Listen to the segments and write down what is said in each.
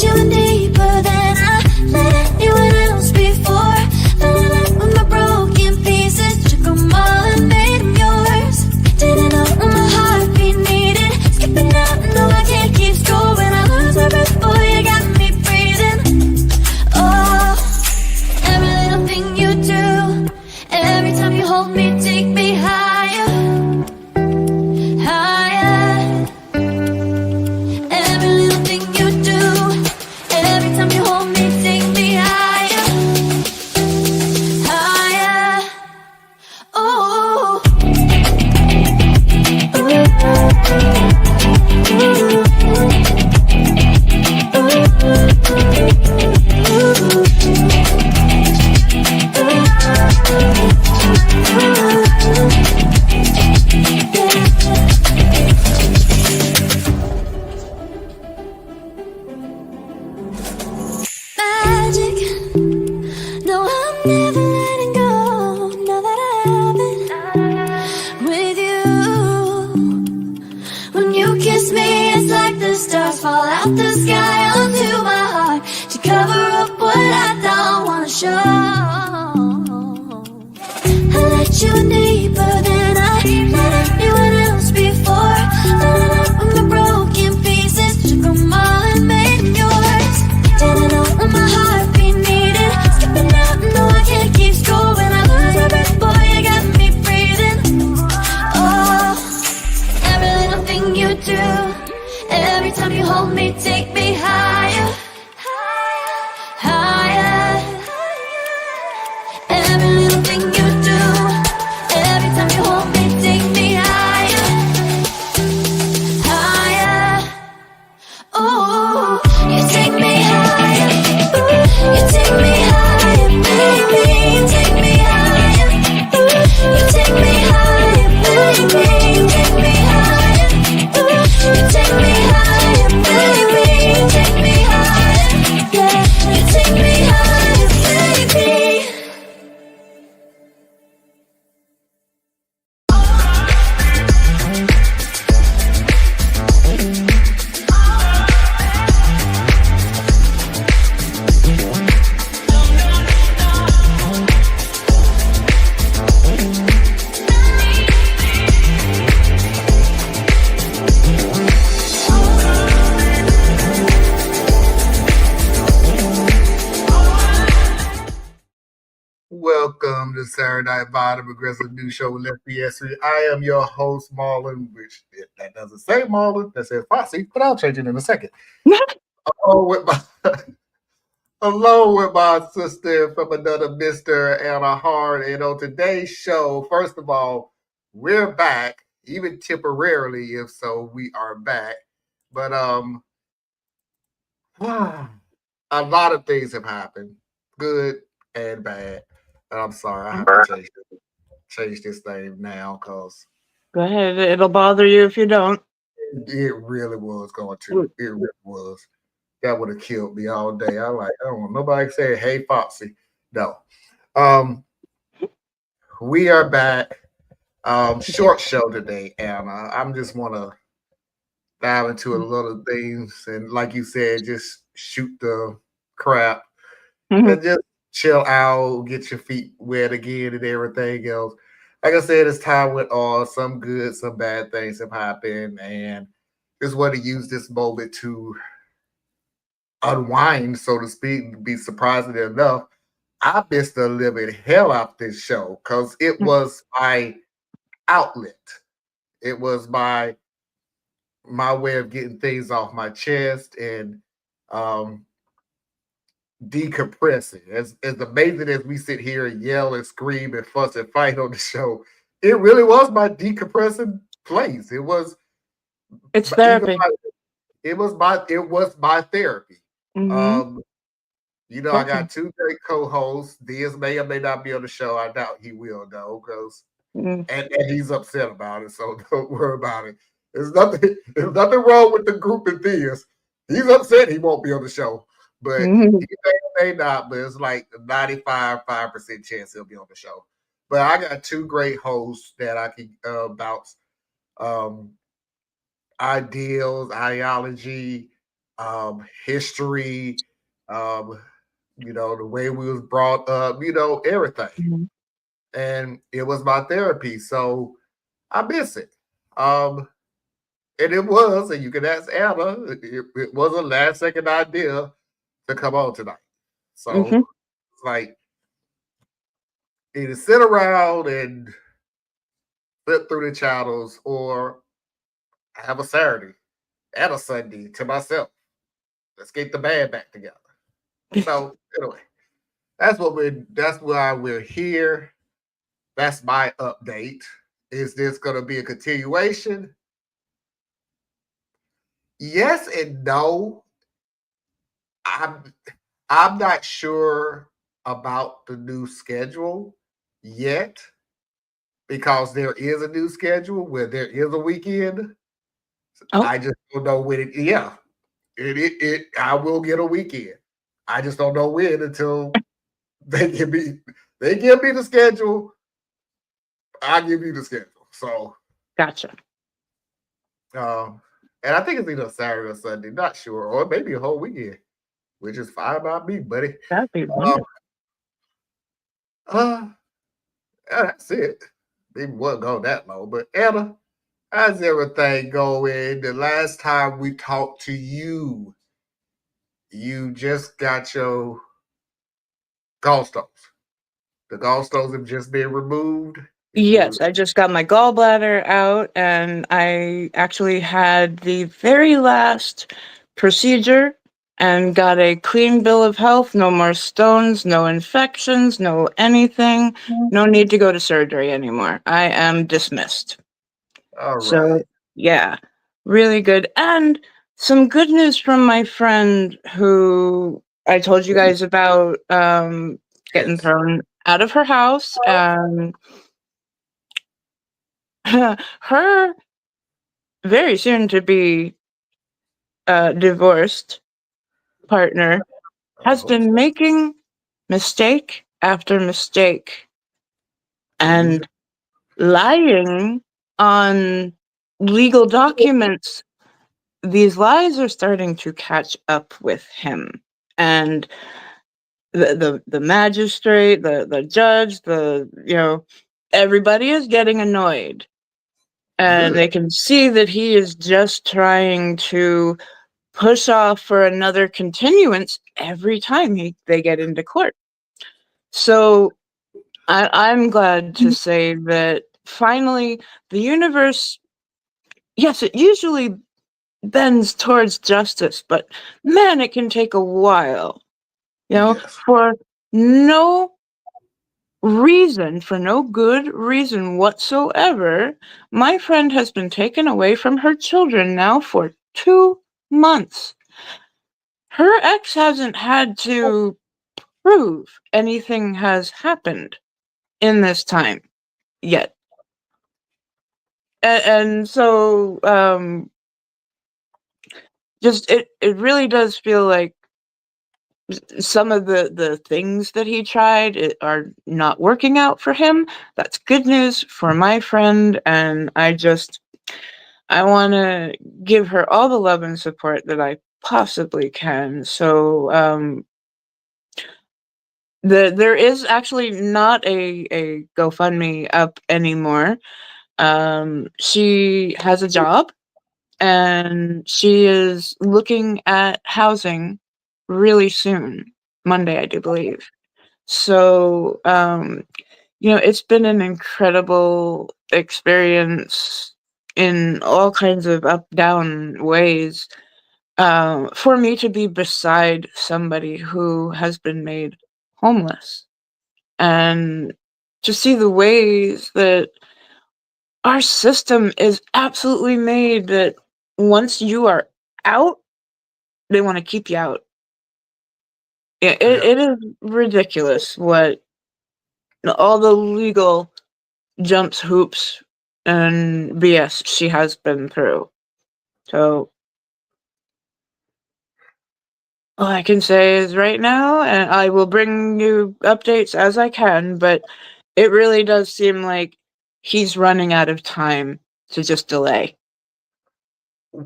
let you in deeper than I let anyone else before. Fell in love with my broken pieces, took them all and made them yours. Didn't know what my heartbeat needed, skipping out, no I can't keep score. When I lose my breath, boy, you got me breathing. Oh, every little thing you do, every time you hold me, take me higher, higher. Every little thing you do, every time you hold me, take me higher, higher. Oh, magic. No, I'm never letting go. Now that I have it with you. When you kiss me, it's like the stars fall out the sky onto my heart to cover up what I don't wanna show. I let you in deeper than I let anyone else before. Fell in love with my broken pieces, took them all and made them yours. Didn't know what my heartbeat needed, skipping out, no I can't keep score. When I lose my breath, boy, you got me breathing. Oh, every little thing you do, every time you hold me, take me higher, higher. Every little thing you do, every time you hold me, take me higher, higher. Oh, you take me higher, you take me higher, baby, you take me higher, you take me higher, baby, you take me higher, you take me higher, baby, you take me higher, yeah, you take me higher, baby. Welcome to Saturday Night Bottom, Aggressive News Show with Left BS. I am your host, Marlon, which that doesn't say Marlon, that says Foxy, but I'll change it in a second. along, with my, along with my sister from another Mr. Anna Hart. And on today's show, first of all, we're back, even temporarily, if so, we are back. But a lot of things have happened, good and bad. And I'm sorry, I have to change this thing now because Go ahead. It'll bother you if you don't. it really was going to. It really was. That would have killed me all day. I don't want nobody saying, "Hey, Foxy." No. We are back. Short show today, Anna. I'm just want to dive into a little things and, like you said, just shoot the crap and just chill out, get your feet wet again, and everything else. Like I said, as time went on, some good, some bad things have happened, and just want to use this moment to unwind, so to speak. Be surprising enough, I missed the living hell out this show because it was my outlet. It was my way of getting things off my chest and decompressing. As amazing as we sit here and yell and scream and fuss and fight on the show, it really was my decompressing place. It's therapy. It was my therapy. Mm-hmm. I got two great co-hosts. Diaz may or may not be on the show. I doubt he will, though, because and he's upset about it. So don't worry about it. There's nothing wrong with the group and Diaz. He's upset he won't be on the show, but he may not. But it's like 95% chance he'll be on the show. But I got two great hosts that I can bounce ideals, ideology, history, um, the way we was brought up, everything. Mhm. And it was my therapy. So I miss it. Um, and it was, and you can ask Anna, it was a last second idea to come on tonight. So Mhm. it's like either sit around and flip through the channels or have a Saturday and a Sunday to myself. Let's get the band back together. So anyway, that's why we're here. That's my update. Is this gonna be a continuation? Yes and no. I'm I'm not sure about the new schedule yet because there is a new schedule where there is a weekend. Oh, I just don't know when it. Yeah, it I will get a weekend. I just don't know when until they give me the schedule. I give you the schedule. So gotcha. um, and I think it's either Saturday or Sunday. Not sure, or maybe a whole weekend, which is fine by me, buddy. That'd be Um, wonderful. uh, that's it. Maybe won't go that low, but Anna, how's everything going? The last time we talked to you, you just got your gallstones. The gallstones have just been removed. You Yes, I just got my gallbladder out, and I actually had the very last procedure and got a clean bill of health. No more stones, no infections, no anything. No need to go to surgery anymore. I am dismissed. all right. So, yeah, really good. And some good news from my friend who I told you guys about getting Yes. thrown out of her house. Her very soon to be divorced partner I has hope so. been making mistake after mistake Easy. and lying on legal documents. These lies are starting to catch up with him. And the magistrate, the judge, everybody is getting annoyed. And Good. they can see that he is just trying to push off for another continuance every time they get into court. So I'm glad to say that finally the universe, yes, it usually bends towards justice, but man, it can take a while, Yes. for no reason, for no good reason whatsoever. My friend has been taken away from her children now for 2 months. Her ex hasn't had to prove anything has happened in this time yet. And so just it really does feel like some of the things that he tried are not working out for him. That's good news for my friend, and I want to give her all the love and support that I possibly can. So there is actually not a GoFundMe up anymore. She has a job and she is looking at housing really soon, Monday, I do believe. So, it's been an incredible experience in all kinds of up down ways for me to be beside somebody who has been made homeless and to see the ways that our system is absolutely made that once you are out, they want to keep you out. Yeah. It is ridiculous what all the legal jumps, hoops, and BS she has been through. So all I can say is right now, and I will bring you updates as I can, but it really does seem like he's running out of time to just delay.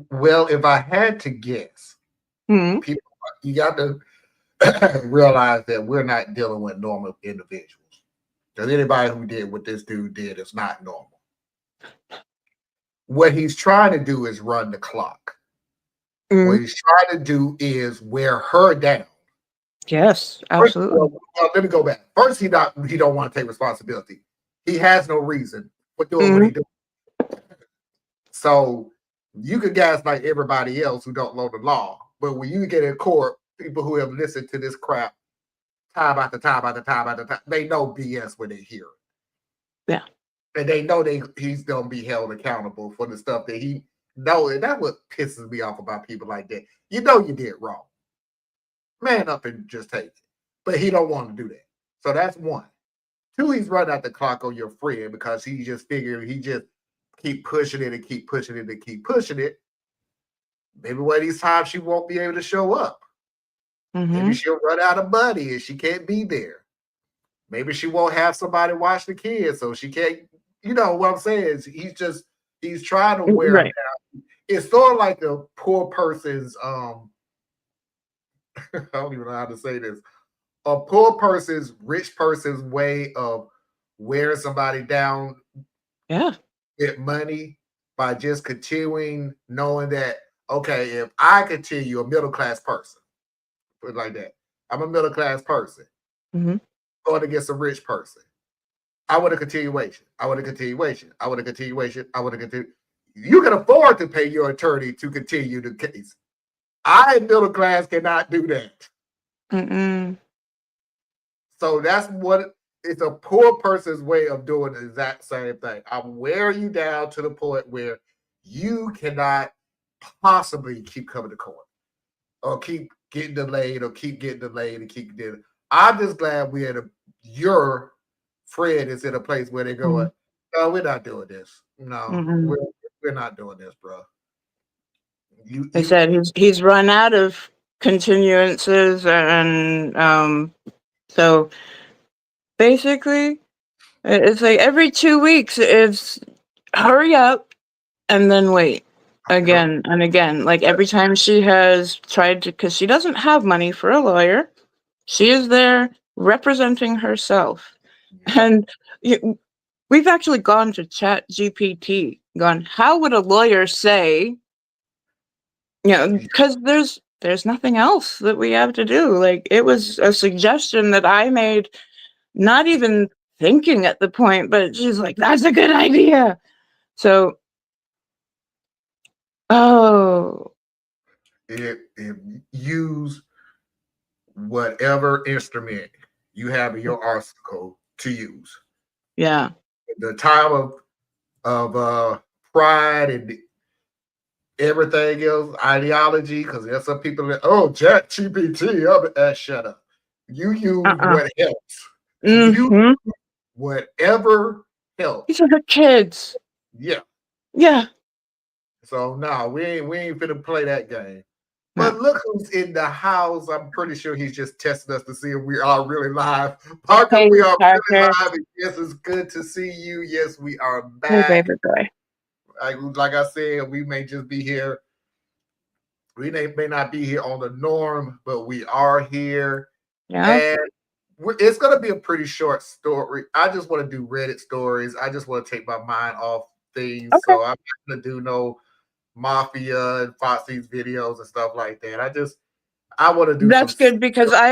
Well, if I had to guess, Mhm. People, you got to realize that we're not dealing with normal individuals. Because anybody who did what this dude did is not normal. What he's trying to do is run the clock. Mhm. What he's trying to do is wear her down. Yes, First, absolutely. let me go back. First, he don't want to take responsibility. He has no reason for doing what he Mhm. does. So you can gaslight everybody else who don't know the law, but when you get in court, people who have listened to this crap time after time after time after time, they know BS when they hear it. Yeah. And they know he's gonna be held accountable for the stuff that he know. And that's what pisses me off about people like that. You know you did wrong. Man up and just take it. But he don't want to do that. So that's one. Two, he's running out the clock on your friend because he just figured he just keep pushing it and keep pushing it and keep pushing it. Maybe one of these times she won't be able to show up. Maybe Mhm. she'll run out of money and she can't be there. Maybe she won't have somebody watch the kids, so she can't. You know what I'm saying? He's trying to wear them Right. down. It's sort of like a poor person's I don't even know how to say this. A poor person's rich person's way of wearing somebody down Yeah. with money by just continuing knowing that, okay, if I continue a middle class person, put it like that, I'm a middle class person Mhm. going against a rich person. I want a continuation. I want a continuation. I want a continuation. I want to continue. You can afford to pay your attorney to continue the case. I, middle class, cannot do that. Mm-mm. So that's what it's a poor person's way of doing the exact same thing. I'm wearing you down to the point where you cannot possibly keep coming to court or keep getting delayed or keep getting delayed and keep getting. I'm just glad your friend is in a place where they're going, no, we're not doing this. No, Mm-mm. we're not doing this, bro. They said he's run out of continuances, and so basically it's like every 2 weeks it's hurry up and then wait again and again. Like every time she has tried to, because she doesn't have money for a lawyer, she is there representing herself. And we've actually gone to Chat GPT, gone, how would a lawyer say, because there's nothing else that we have to do. Like it was a suggestion that I made, not even thinking at the point, but she's like, that's a good idea. So, oh, If use whatever instrument you have in your arsenal to use. yeah. The time of pride and everything else, ideology, because there's some people that, Chat GPT, shut up. You use what helps. You Mm-hmm. whatever helps. These are her kids. Yeah. Yeah. So no, we ain't finna play that game. No. But look who's in the house. I'm pretty sure he's just testing us to see if we are really live. Parker, Hey, we are really Parker. live. And yes, it's good to see you. Yes, we are Hey, back. baby boy. Like I said, we may just be here. We may not be here on the norm, but we are here. Yeah. And it's going to be a pretty short story. I just want to do Reddit stories. I just want to take my mind off things. Okay. So I'm not going to do no Mafia and Foxy's videos and stuff like that. I want to do. That's good, because I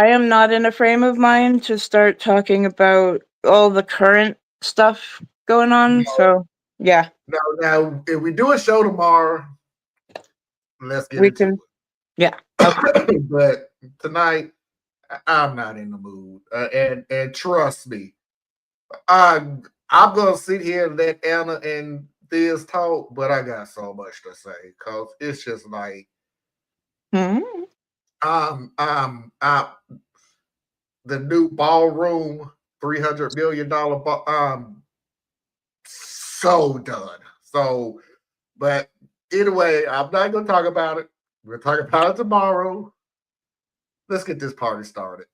am not in a frame of mind to start talking about all the current stuff going on. No. So yeah. Now, if we do a show tomorrow, let's get We into can. Yeah. Okay. it. But tonight, I'm not in the mood, and trust me, I'm gonna sit here and let Anna and Thiz talk, but I got so much to say because it's just like Mm-hmm. The new ballroom $300 million so done. So, but anyway, I'm not gonna talk about it. We'll talk about it tomorrow. Let's get this party started.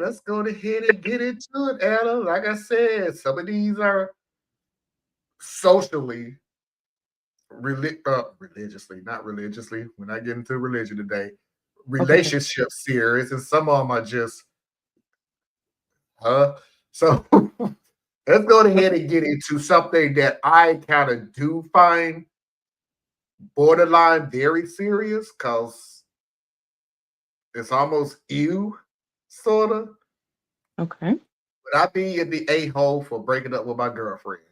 let's go ahead and get into it, Anna. Like I said, some of these are socially, religiously, not religiously. We're not getting to religion today. Okay. Relationship series, and some of them are just, huh? So let's go ahead and get into something that I kind of do find borderline very serious because it's almost you, sort of. Okay. Would I be in the a-hole for breaking up with my girlfriend?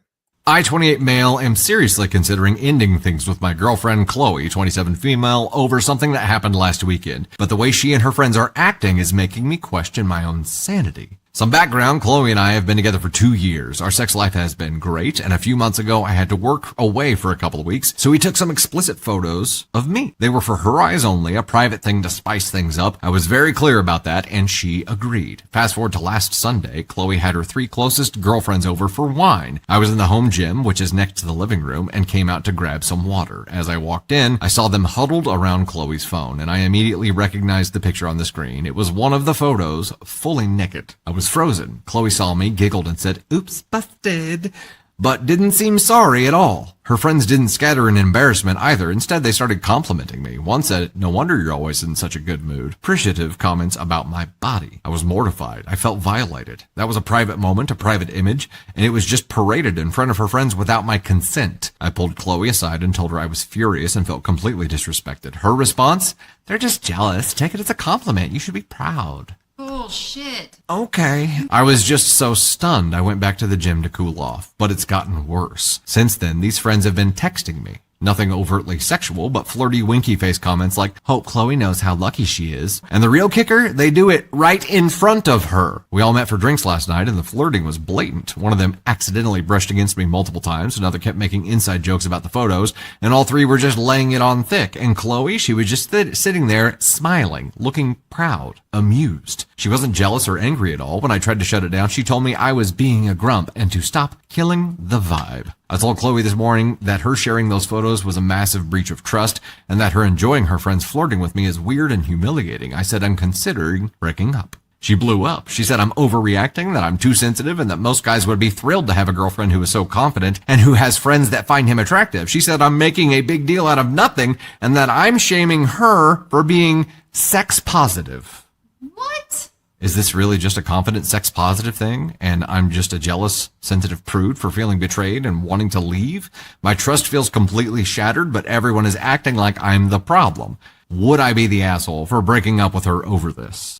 I, 28 male, am seriously considering ending things with my girlfriend Chloe, 27 female, over something that happened last weekend. But the way she and her friends are acting is making me question my own sanity. Some background, Chloe and I have been together for 2 years. Our sex life has been great, and a few months ago I had to work away for a couple of weeks, so we took some explicit photos of me. They were for her eyes only, a private thing to spice things up. I was very clear about that, and she agreed. Fast forward to last Sunday, Chloe had her 3 closest girlfriends over for wine. I was in the home gym, which is next to the living room, and came out to grab some water. As I walked in, I saw them huddled around Chloe's phone, and I immediately recognized the picture on the screen. It was one of the photos, fully naked. I was frozen. Chloe saw me, giggled, and said, "Oops, busted," but didn't seem sorry at all. Her friends didn't scatter in embarrassment either. Instead, they started complimenting me. One said, "No wonder you're always in such a good mood." Appreciative comments about my body. I was mortified. I felt violated. That was a private moment, a private image, and it was just paraded in front of her friends without my consent. I pulled Chloe aside and told her I was furious and felt completely disrespected. Her response? "They're just jealous. Take it as a compliment. You should be proud." Bullshit. Okay. I was just so stunned I went back to the gym to cool off, but it's gotten worse. Since then, these friends have been texting me. Nothing overtly sexual, but flirty winky face comments like, "Hope Chloe knows how lucky she is." And the real kicker, they do it right in front of her. We all met for drinks last night and the flirting was blatant. One of them accidentally brushed against me multiple times. Another kept making inside jokes about the photos, and all 3 were just laying it on thick. And Chloe, she was just sitting there smiling, looking proud, amused. She wasn't jealous or angry at all. When I tried to shut it down, she told me I was being a grump and to stop killing the vibe. I told Chloe this morning that her sharing those photos was a massive breach of trust and that her enjoying her friends flirting with me is weird and humiliating. I said I'm considering breaking up. She blew up. She said I'm overreacting, that I'm too sensitive, and that most guys would be thrilled to have a girlfriend who is so confident and who has friends that find him attractive. She said I'm making a big deal out of nothing and that I'm shaming her for being sex positive. What? Is this really just a confident sex positive thing? And I'm just a jealous, sensitive prude for feeling betrayed and wanting to leave? My trust feels completely shattered, but everyone is acting like I'm the problem. Would I be the asshole for breaking up with her over this?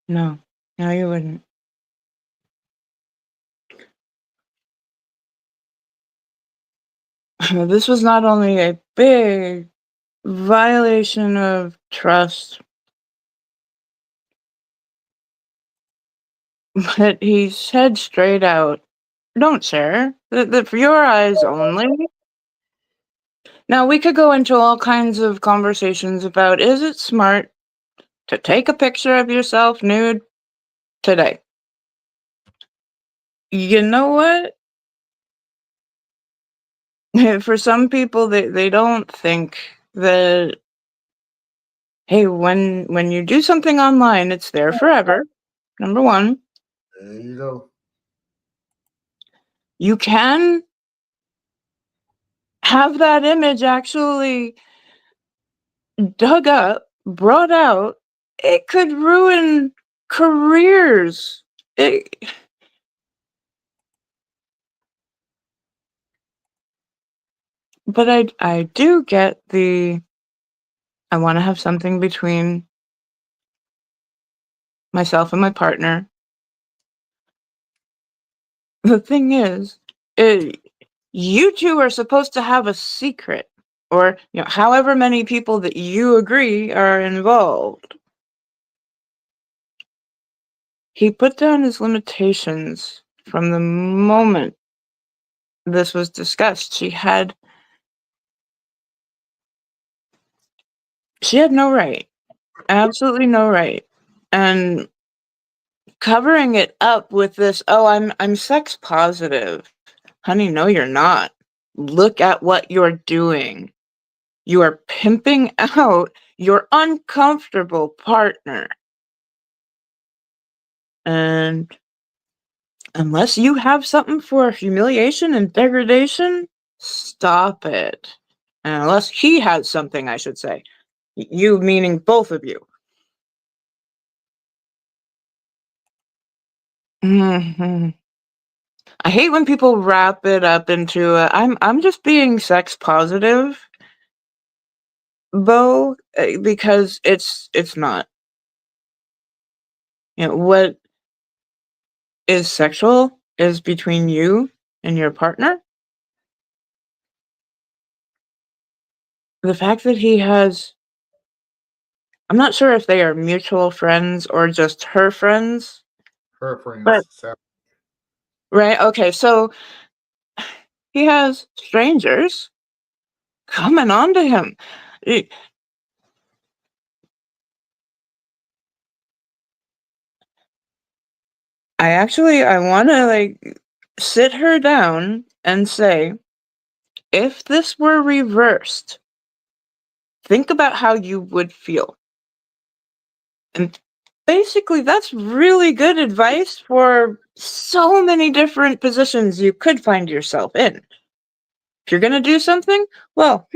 No. No, you wouldn't. This was not only a big violation of trust, but he said straight out, "Don't share. For your eyes only." Now, we could go into all kinds of conversations about, is it smart to take a picture of yourself nude today? You know what? For some people, they don't think that, hey, when you do something online, it's there forever. Number one. There you go. You can have that image actually dug up, brought out. It could ruin careers. But I do get I want to have something between myself and my partner. The thing is, you two are supposed to have a secret, or however many people that you agree are involved. He put down his limitations from the moment this was discussed. She had no right, absolutely no right, and covering it up with this, "Oh, I'm sex positive." Honey, no, you're not. Look at what you're doing. You are pimping out your uncomfortable partner. And unless you have something for humiliation and degradation, stop it. And unless he has something, I should say. You meaning both of you. Mhm. I hate when people wrap it up into I'm just being sex positive, Bo, because it's not. You know, what is sexual is between you and your partner. The fact that he has, I'm not sure if they are mutual friends or just her friends, Her but friends. Sarah. right, okay, so he has strangers coming on to him. I I want to like sit her down and say, if this were reversed, think about how you would feel. And basically, that's really good advice for so many different positions you could find yourself in. If you're going to do something, well,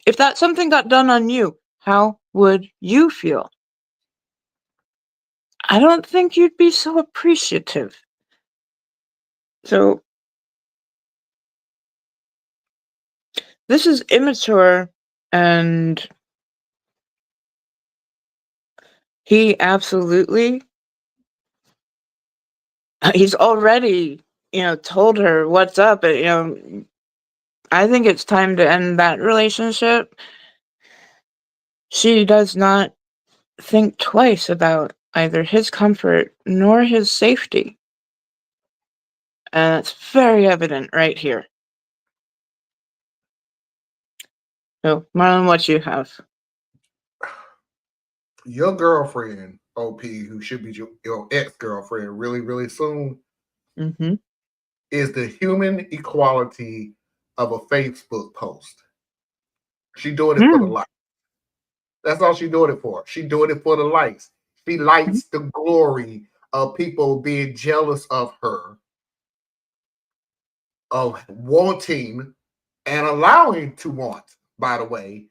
if that something got done on you, how would you feel? I don't think you'd be so appreciative. So, this is immature, and he absolutely, he's already, told her what's up. I think it's time to end that relationship. She does not think twice about either his comfort nor his safety. And it's very evident right here. So, Marlon, what you have? Your girlfriend, OP, who should be your ex-girlfriend really, really soon, Mm-hmm. is the human equality of a Facebook post. She doing it for the likes. That's all she doing it for. She doing it for the likes. She likes the glory of people being jealous of her, of wanting and allowing to want, by the way,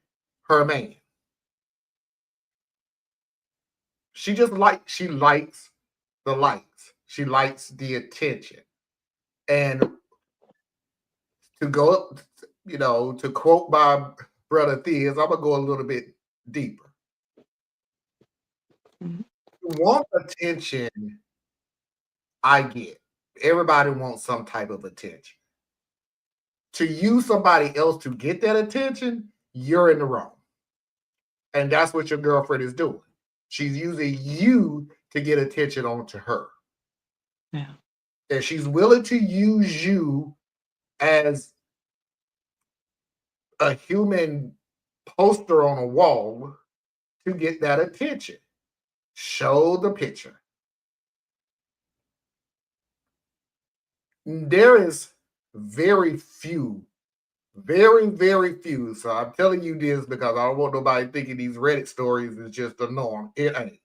her man. She likes the likes. She likes the attention. And to go, to quote my brother Thiers, I'm gonna go a little bit deeper. Mhm. You want attention, I get. Everybody wants some type of attention. To use somebody else to get that attention, you're in the wrong. And that's what your girlfriend is doing. She's using you to get attention onto her. Yeah. And she's willing to use you as a human poster on a wall to get that attention. Show the picture. There is very few, very, very few. So I'm telling you this because I don't want nobody thinking these Reddit stories is just the norm. It ain't.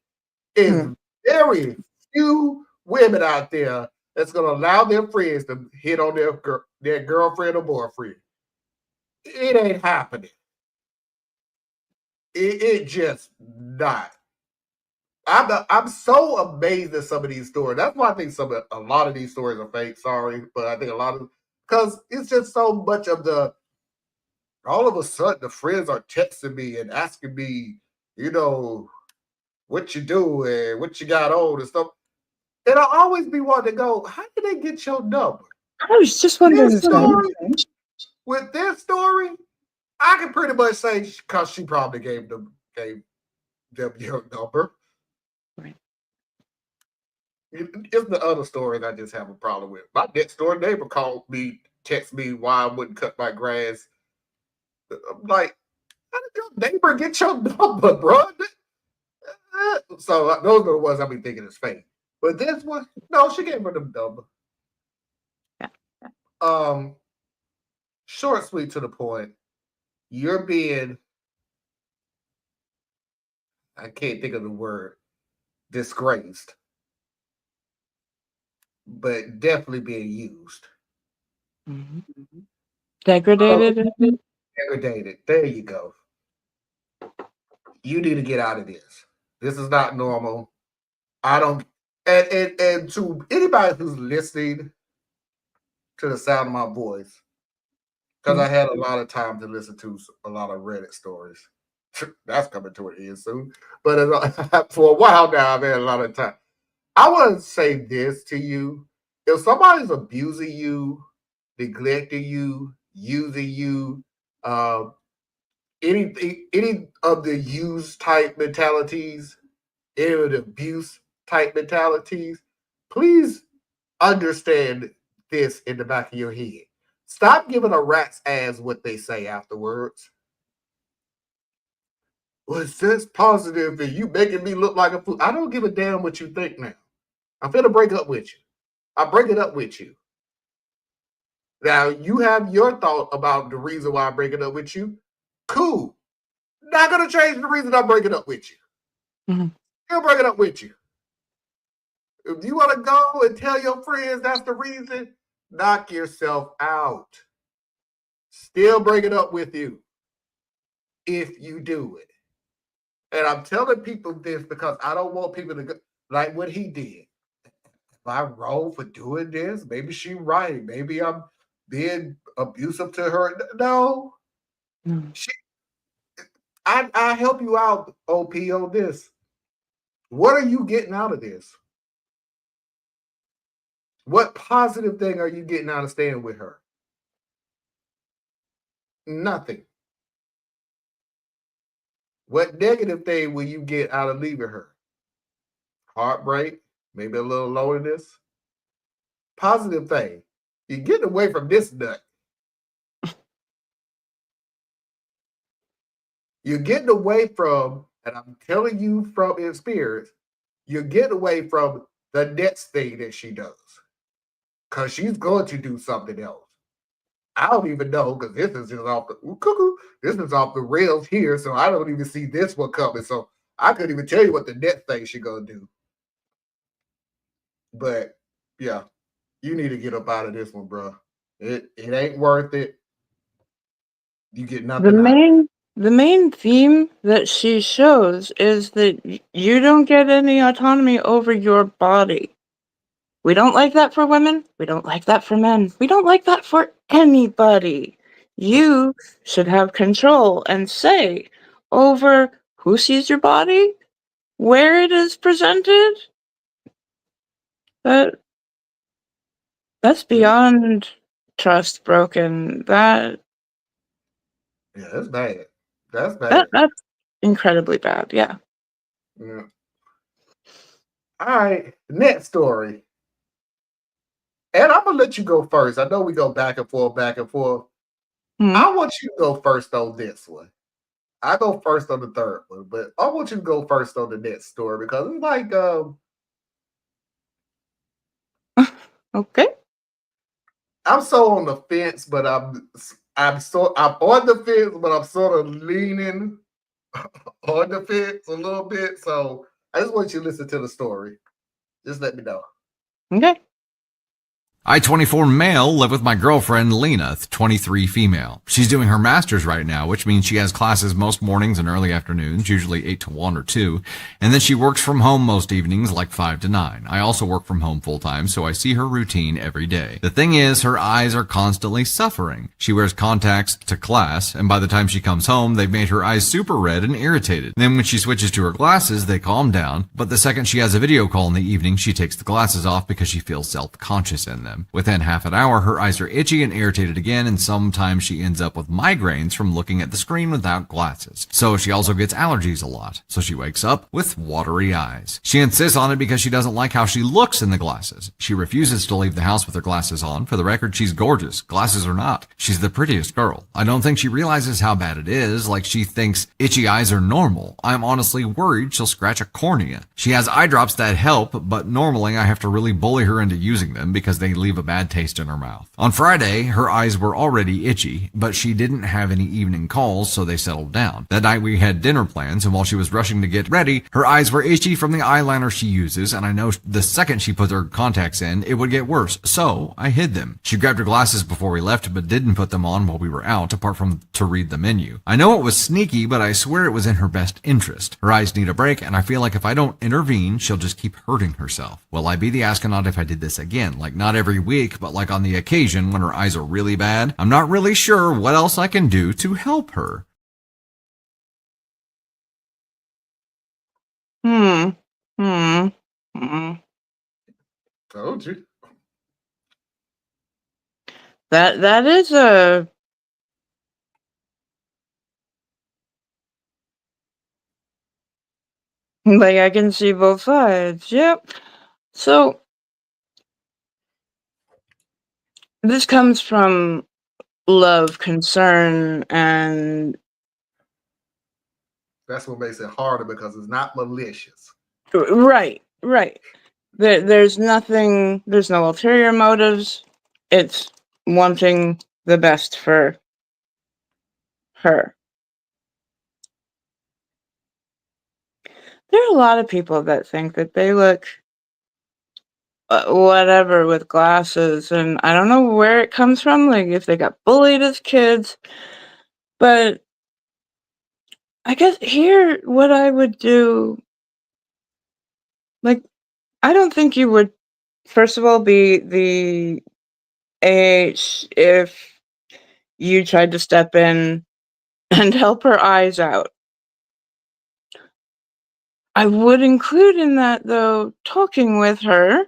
It's very few women out there that's going to allow their friends to hit on their girlfriend or boyfriend. It ain't happening. It just not. I'm so amazed at some of these stories. That's why I think a lot of these stories are fake. Sorry, but I think a lot of because it's just so much of the. All of a sudden, the friends are texting me and asking me, what you do and what you got on and stuff. And I'll always be wanting to go, how did they get your number? I was just wondering the This same. story, with this story, I can pretty much say because she probably gave them your number. Right. It's the other stories I just have a problem with. My next door neighbor called me, text me why I wouldn't cut my grass. I'm like, how did your neighbor get your number, bro? So those are the ones I've been thinking is fake. But this one, no, she gave her the number. Yeah. Short, sweet, to the point. You're being, I can't think of the word, disgraced but definitely being used. Mhm. Degraded. Degraded. There you go. You need to get out of this. This is not normal. I don't. And to anybody who's listening to the sound of my voice, because I had a lot of time to listen to a lot of Reddit stories. That's coming to an end soon. But for a while now, I've had a lot of time. I want to say this to you. If somebody's abusing you, neglecting you, using you, any of the use type mentalities, any of the abuse type mentalities, please understand this in the back of your head. Stop giving a rat's ass what they say afterwards. Well, it's just positive and you making me look like a fool. I don't give a damn what you think now. I'm finna break up with you. I'll break it up with you. Now, you have your thought about the reason why I'm breaking up with you. Cool. Not gonna change the reason I'm breaking up with you. Mhm. Still breaking up with you. If you want to go and tell your friends that's the reason, knock yourself out. Still breaking up with you if you do it. And I'm telling people this because I don't want people to go like what he did. Am I wrong for doing this? Maybe she right. Maybe I'm being abusive to her. No, Mhm. she. I help you out, OP, on this. What are you getting out of this? What positive thing are you getting out of staying with her? Nothing. What negative thing will you get out of leaving her? Heartbreak, maybe a little loneliness. Positive thing. You're getting away from this nut. You're getting away from, and I'm telling you from experience, you're getting away from the next thing that she does. Because she's going to do something else. I don't even know because this is just off the cuckoo. This is off the rails here, so I don't even see this one coming. So I couldn't even tell you what the next thing she's gonna do. But yeah, you need to get up out of this one, bro. It ain't worth it. You get The nothing out of it. main theme that she shows is that you don't get any autonomy over your body. We don't like that for women. We don't like that for men. We don't like that for anybody. You should have control and say over who sees your body, where it is presented. That that's beyond trust broken. Yeah, that's bad. That's bad. That's incredibly bad. Yeah. Yeah. All right, next story. And I'm gonna let you go first. I know we go back and forth, back and forth. Hmm. I want you to go first on this one. I go first on the third one, but I want you to go first on the next story because it's like Okay. I'm so on the fence, but I'm on the fence, but I'm sort of leaning on the fence a little bit. So I just want you to listen to the story. Just let me know. Okay. I, 24 male, live with my girlfriend Lena, 23 female. She's doing her master's right now, which means she has classes most mornings and early afternoons, usually 8 to 1 or 2, and then she works from home most evenings, like 5 to 9. I also work from home full time, so I see her routine every day. The thing is, her eyes are constantly suffering. She wears contacts to class, and by the time she comes home, they've made her eyes super red and irritated. Then when she switches to her glasses, they calm down, but the second she has a video call in the evening, she takes the glasses off because she feels self-conscious in them. Within half an hour, her eyes are itchy and irritated again, and sometimes she ends up with migraines from looking at the screen without glasses. So she also gets allergies a lot. So she wakes up with watery eyes. She insists on it because she doesn't like how she looks in the glasses. She refuses to leave the house with her glasses on. For the record, she's gorgeous. Glasses or not. She's the prettiest girl. I don't think she realizes how bad it is, like she thinks itchy eyes are normal. I'm honestly worried she'll scratch a cornea. She has eye drops that help, but normally I have to really bully her into using them because they leave leave a bad taste in her mouth. On Friday, her eyes were already itchy, but she didn't have any evening calls, so they settled down. That night we had dinner plans, and while she was rushing to get ready, her eyes were itchy from the eyeliner she uses, and I know the second she put her contacts in, it would get worse, so I hid them. She grabbed her glasses before we left, but didn't put them on while we were out, apart from to read the menu. I know it was sneaky, but I swear it was in her best interest. Her eyes need a break, and I feel like if I don't intervene, she'll just keep hurting herself. Will I be the astronaut if I did this again? Like, not every week, but like on the occasion when her eyes are really bad? I'm not really sure what else I can do to help her. Told you. That is a like I can see both sides. Yep. So this comes from love, concern, and That's what makes it harder because it's not malicious. right. There's nothing. There's no ulterior motives. It's wanting the best for her. There are a lot of people that think that they look whatever with glasses, and I don't know where it comes from, like if they got bullied as kids, but I guess here what I would do, like, I don't think you would, first of all, be the AH if you tried to step in and help her eyes out. I would include in that, though, talking with her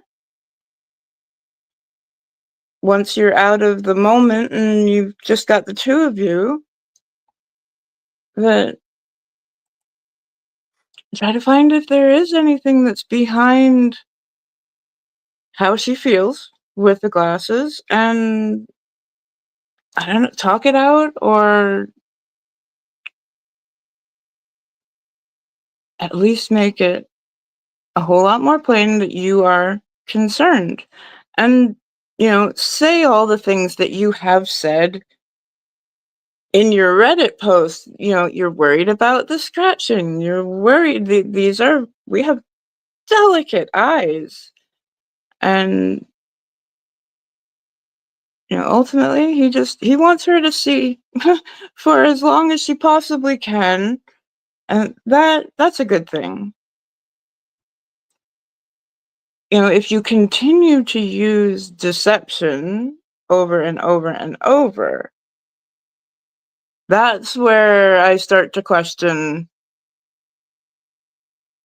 once you're out of the moment and you've just got the two of you, that try to find if there is anything that's behind how she feels with the glasses, and I don't know, talk it out, or at least make it a whole lot more plain that you are concerned. And, say all the things that you have said in your Reddit post. You're worried about the scratching. You're worried. We have delicate eyes. And, ultimately, he wants her to see for as long as she possibly can. And that's a good thing. If you continue to use deception over and over and over, that's where I start to question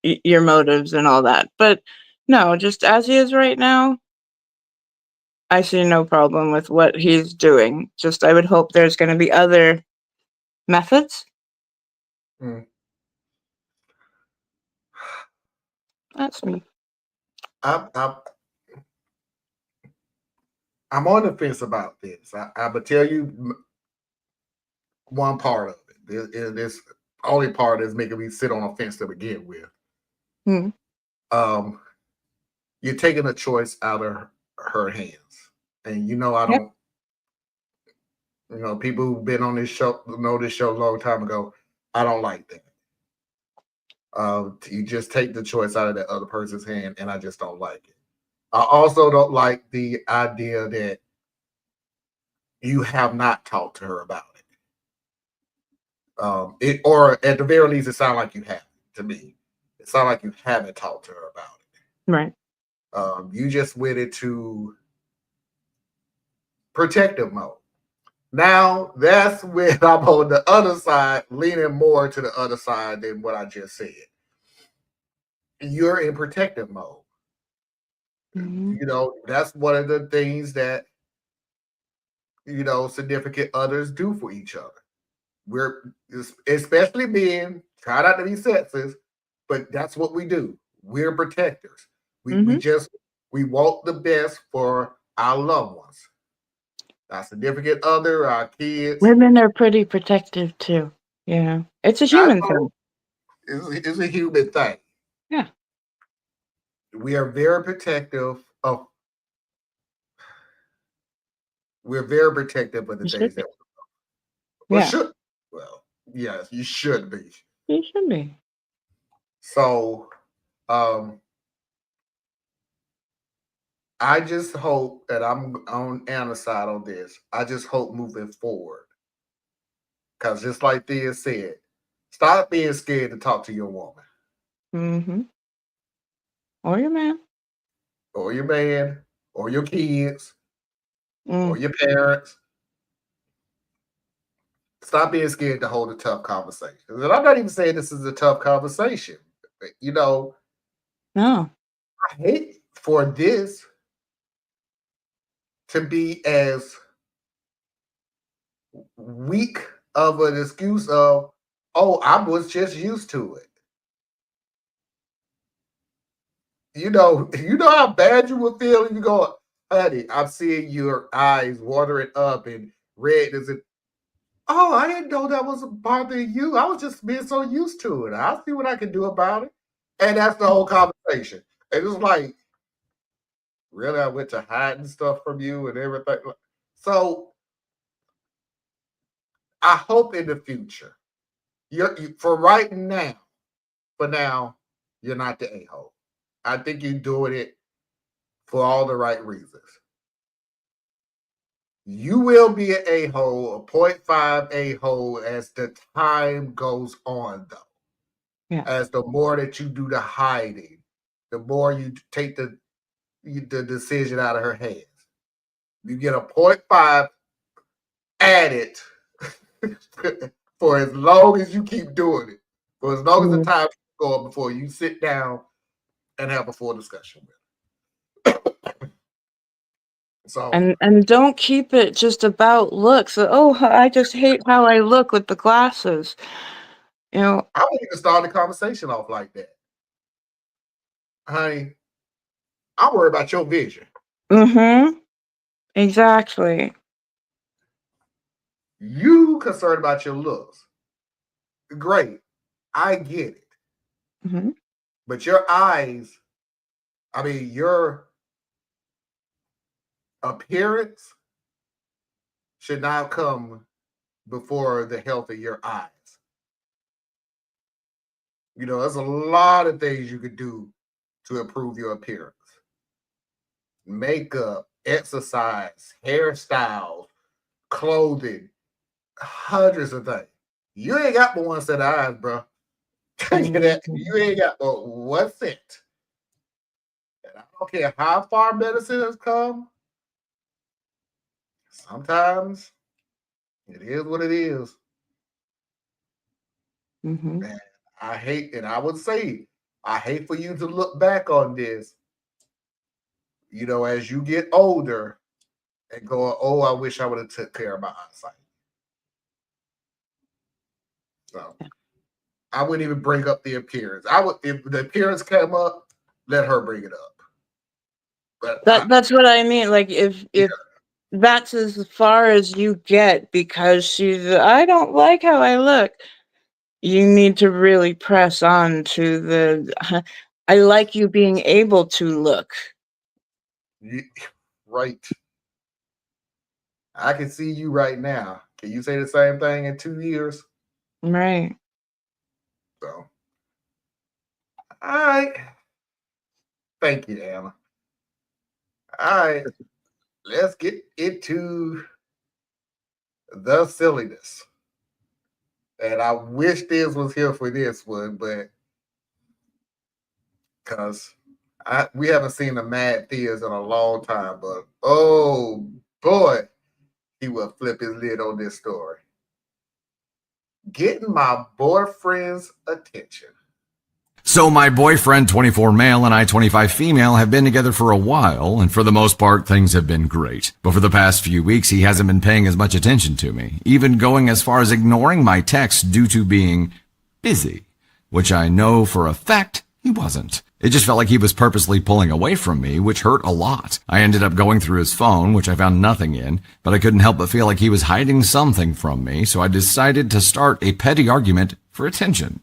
your motives and all that. But no, just as he is right now, I see no problem with what he's doing. Just I would hope there's going to be other methods. Mm. That's me. I'm on the fence about this. I would tell you one part of it. This only part is making me sit on a fence to begin with. Hmm. You're taking a choice out of her hands, and I Yep. don't. People who've been on this show know this show a long time ago. I don't like that. You just take the choice out of that other person's hand, and I just don't like it. I also don't like the idea that you have not talked to her about it. Or at the very least, it sounds like you haven't. To me, it sounds like you haven't talked to her about it. Right. You just went into protective mode. Now that's when I'm on the other side, leaning more to the other side than what I just said. You're in protective mode. Mhm. That's one of the things that significant others do for each other. We're especially men, try not to be sexist, but that's what we do. We're protectors. We Mhm. we want the best for our loved ones, our significant other, our kids. Women are pretty protective too. Yeah. It's a I human know thing. it's a human thing. Yeah. We are very protective of We're very protective of the You should things be. that well, Yeah, should well, yes, you should be. you should be. So I just hope that I'm on Anna's side on this. I just hope moving forward. Because just like Thea said, stop being scared to talk to your woman Mm-hmm. Or your man. or your man or your kids or Mm. your parents. Stop being scared to hold a tough conversation. And I'm not even saying this is a tough conversation. You know, No. I hate for this to be as weak of an excuse of, oh, I was just used to it. You know how bad you would feel if you go, honey, I'm seeing your eyes watering up and red. Is it? Oh, I didn't know that was bothering you. I was just being so used to it. I'll see what I can do about it. And that's the whole conversation. And it's like, really, I went to hiding stuff from you and everything. So I hope in the future, for right now, for now, you're not the a-hole. I think you're doing it for all the right reasons. You will be an a-hole, a 0.5 a-hole as the time goes on, though. Yeah. As the more that you do the hiding, the more you take the decision out of her hands. You get a 0.5 added for as long as you keep doing it, for as long as the time keeps going before you sit down and have a full discussion with her. So And don't keep it just about looks. Oh, I just hate how I look with the glasses. You know, I wouldn't even start the conversation off like that. Honey, I worry about your vision. mm-hmm. Exactly. You concerned about your looks. Great. I get it. Mm-hmm. But your eyes, I mean, your appearance should not come before the health of your eyes. You know, there's a lot of things you could do to improve your appearance. Makeup, exercise, hairstyles, clothing, hundreds of things. You ain't got but one set of eyes, bro. You ain't got but one set. And I don't care how far medicine has come. Sometimes it is what it is. Mm-hmm. And I hate, and I would say, I hate for you to look back on this, you know, as you get older and go, oh, I wish I would have took care of my eyesight. So I wouldn't even bring up the appearance. I would, if the appearance came up, let her bring it up. But That's what I mean. Like if that's as far as you get because I don't like how I look. You need to really press on to the I like you being able to look. Right. I can see you right now. Can you say the same thing in 2 years? Right. So, all right. Thank you, Anna. All right. Let's get into the silliness. And I wish this was here for this one, but because we haven't seen the Mad Theas in a long time, but oh boy, he will flip his lid on this story. Getting my boyfriend's attention. So my boyfriend, 24 male, and I, 25 female, have been together for a while, and for the most part, things have been great. But for the past few weeks, he hasn't been paying as much attention to me, even going as far as ignoring my texts due to being busy, which I know for a fact he wasn't. It just felt like he was purposely pulling away from me, which hurt a lot. I ended up going through his phone, which I found nothing in, but I couldn't help but feel like he was hiding something from me, so I decided to start a petty argument for attention.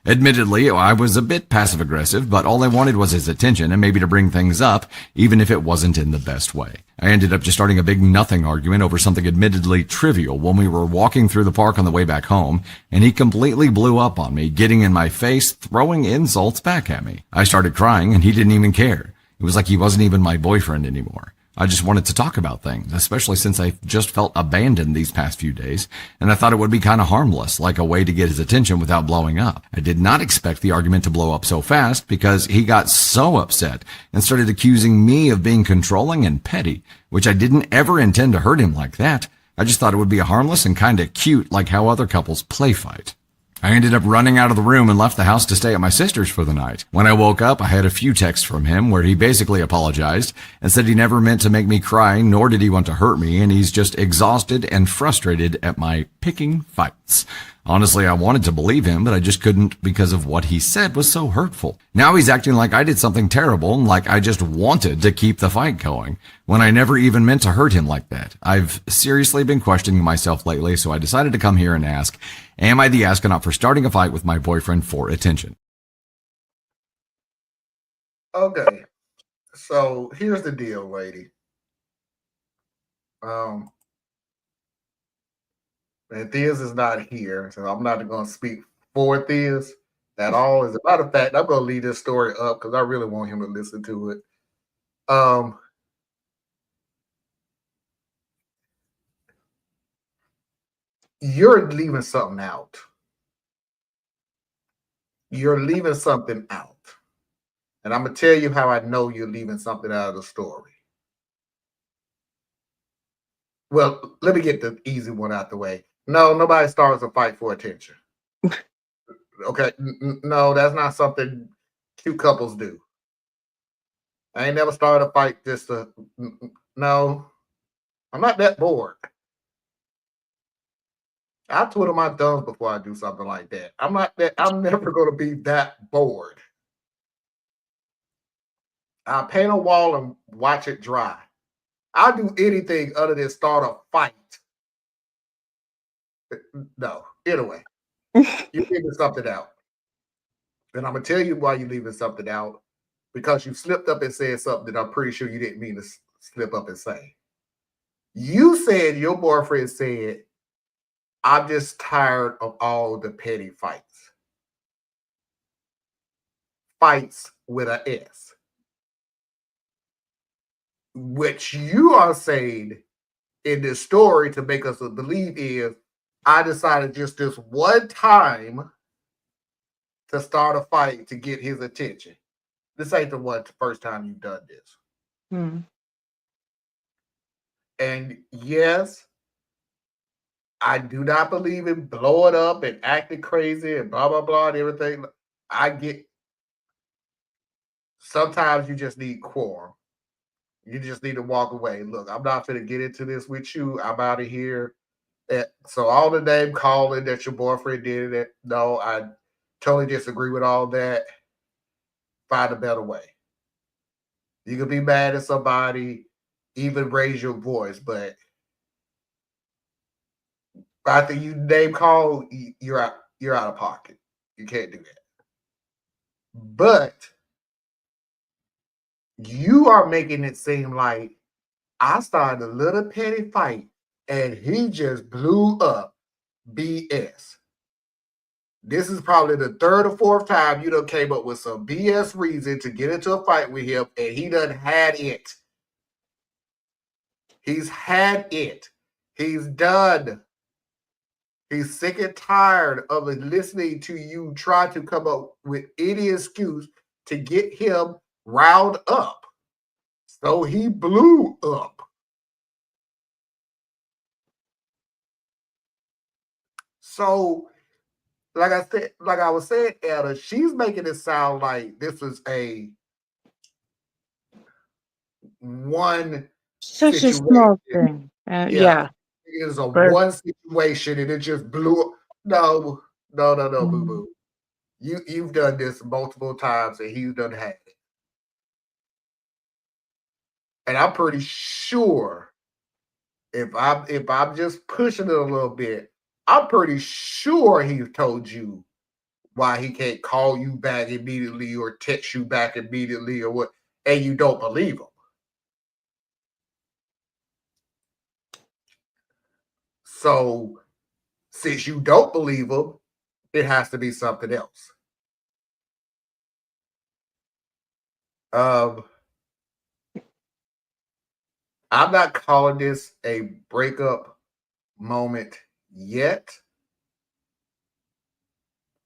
Admittedly, I was a bit passive-aggressive, but all I wanted was his attention and maybe to bring things up, even if it wasn't in the best way. I ended up just starting a big nothing argument over something admittedly trivial when we were walking through the park on the way back home, and he completely blew up on me, getting in my face, throwing insults back at me. I started crying, and he didn't even care. It was like he wasn't even my boyfriend anymore. I just wanted to talk about things, especially since I just felt abandoned these past few days, and I thought it would be kind of harmless, like a way to get his attention without blowing up. I did not expect the argument to blow up so fast because he got so upset and started accusing me of being controlling and petty, which I didn't ever intend to hurt him like that. I just thought it would be harmless and kind of cute, like how other couples play fight. I ended up running out of the room and left the house to stay at my sister's for the night. When I woke up, I had a few texts from him where he basically apologized and said he never meant to make me cry, nor did he want to hurt me, and he's just exhausted and frustrated at my picking fights. Honestly, I wanted to believe him, but I just couldn't because of what he said was so hurtful. Now he's acting like I did something terrible and like I just wanted to keep the fight going, when I never even meant to hurt him like that. I've seriously been questioning myself lately, so I decided to come here and ask, am I the astronaut for starting a fight with my boyfriend for attention? Okay, so here's the deal, lady. And Theus is not here, so I'm not going to speak for Theus at all. As a matter of fact, I'm going to leave this story up because I really want him to listen to it. You're leaving something out. You're leaving something out. And I'm going to tell you how I know you're leaving something out of the story. Well, let me get the easy one out the way. No, nobody starts a fight for attention. Okay, no, that's not something cute couples do. I ain't never started a fight just to, no, I'm not that bored. I twiddle my thumbs before I do something like that. I'm never going to be that bored. I'll paint a wall and watch it dry. I'll do anything other than start a fight. No, anyway, you're leaving something out. And I'm going to tell you why you're leaving something out. Because you slipped up and said something that I'm pretty sure you didn't mean to slip up and say. You said, your boyfriend said, I'm just tired of all the petty fights. Fights with an S. Which you are saying in this story to make us believe is, I decided just this one time to start a fight to get his attention. This ain't the first time you've done this. And yes, I do not believe in blowing up and acting crazy and blah, blah, blah, and everything. I get, sometimes you just need quorum. You just need to walk away. Look, I'm not going to get into this with you. I'm out of here. So all the name calling that your boyfriend did it, no, I totally disagree with all that. Find a better way. You can be mad at somebody, even raise your voice, but after you name call, you're out of pocket. You can't do that. But you are making it seem like I started a little petty fight and he just blew up. BS. This is probably the third or fourth time you done came up with some BS reason to get into a fight with him, and he done had it. He's had it. He's done. He's sick and tired of listening to you try to come up with any excuse to get him riled up. So he blew up. So, like I was saying, Etta, she's making it sound like this is a one Such a situation. small thing. Yeah. It is a one situation and it just blew up. No, boo-boo. You've done this multiple times and he's done had it. And I'm pretty sure if I'm just pushing it a little bit, I'm pretty sure he told you why he can't call you back immediately or text you back immediately or what, and you don't believe him. So since you don't believe him, it has to be something else. I'm not calling this a breakup moment yet,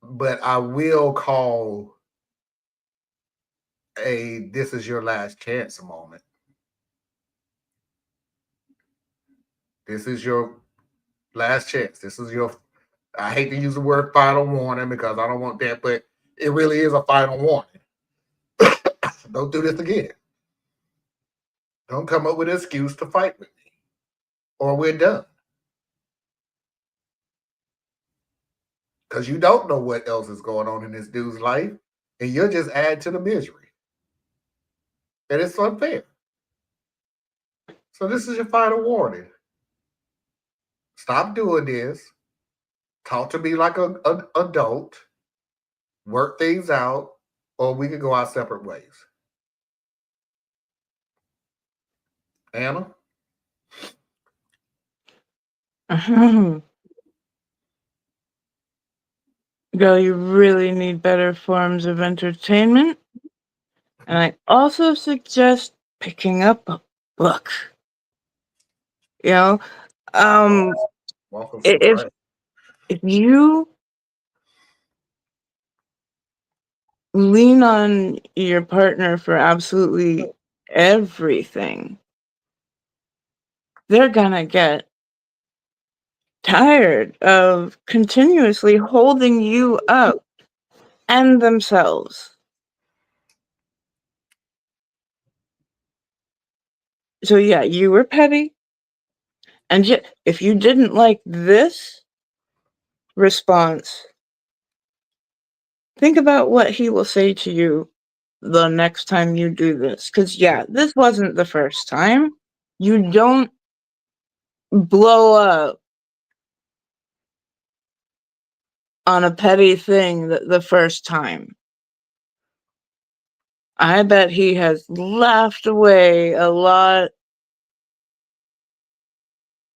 but I will call a this is your last chance moment. This is your last chance. This is your, I hate to use the word final warning because I don't want that, but it really is a final warning. Don't do this again. Don't come up with an excuse to fight with me, or we're done. Because you don't know what else is going on in this dude's life, and you'll just add to the misery. And it's unfair. So this is your final warning. Stop doing this. Talk to me like an adult. Work things out, or we can go our separate ways. Anna? Girl, you really need better forms of entertainment. And I also suggest picking up a book. You know, Welcome some if you lean on your partner for absolutely everything, they're gonna get tired of continuously holding you up and themselves. So yeah, you were petty, and yet if you didn't like this response, think about what he will say to you the next time you do this. Because yeah, this wasn't the first time. You don't blow up on a petty thing the first time. I bet he has laughed away a lot.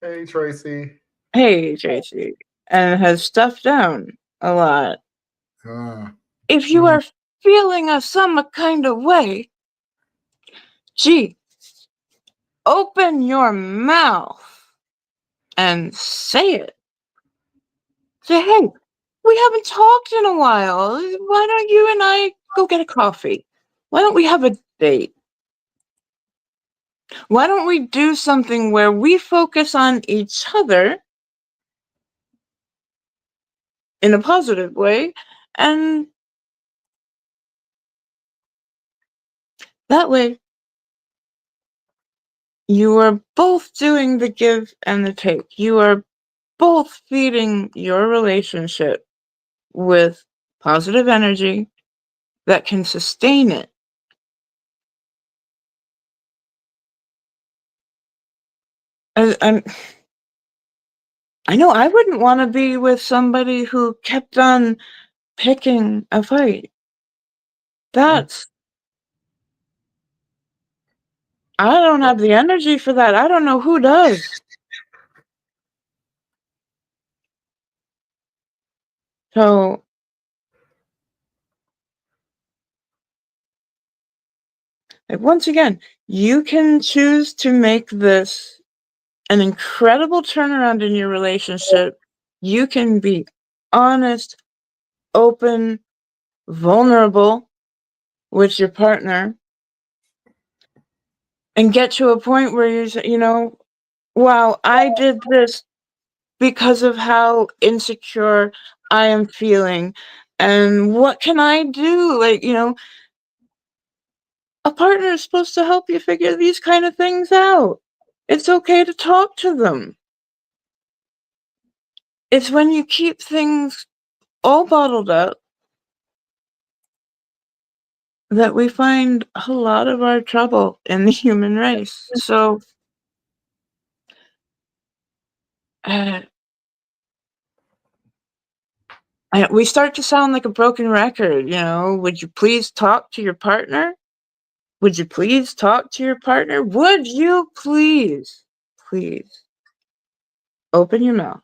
Hey, Tracy. Hey, Tracy. And has stuffed down a lot. If you are feeling a some kind of way, gee, open your mouth and say it. Say, hey, we haven't talked in a while. Why don't you and I go get a coffee? Why don't we have a date? Why don't we do something where we focus on each other in a positive way, and that way you are both doing the give and the take. You are both feeding your relationship with positive energy that can sustain it. And I know I wouldn't want to be with somebody who kept on picking a fight. That's, I don't have the energy for that. I don't know who does. So, like, once again, you can choose to make this an incredible turnaround in your relationship. You can be honest, open, vulnerable with your partner and get to a point where you're, you know, wow, I did this because of how insecure I am feeling. And what can I do? Like, you know, a partner is supposed to help you figure these kind of things out. It's okay to talk to them. It's when you keep things all bottled up that we find a lot of our trouble in the human race. So, We start to sound like a broken record, you know. Would you please talk to your partner? Would you please talk to your partner? Would you please open your mouth,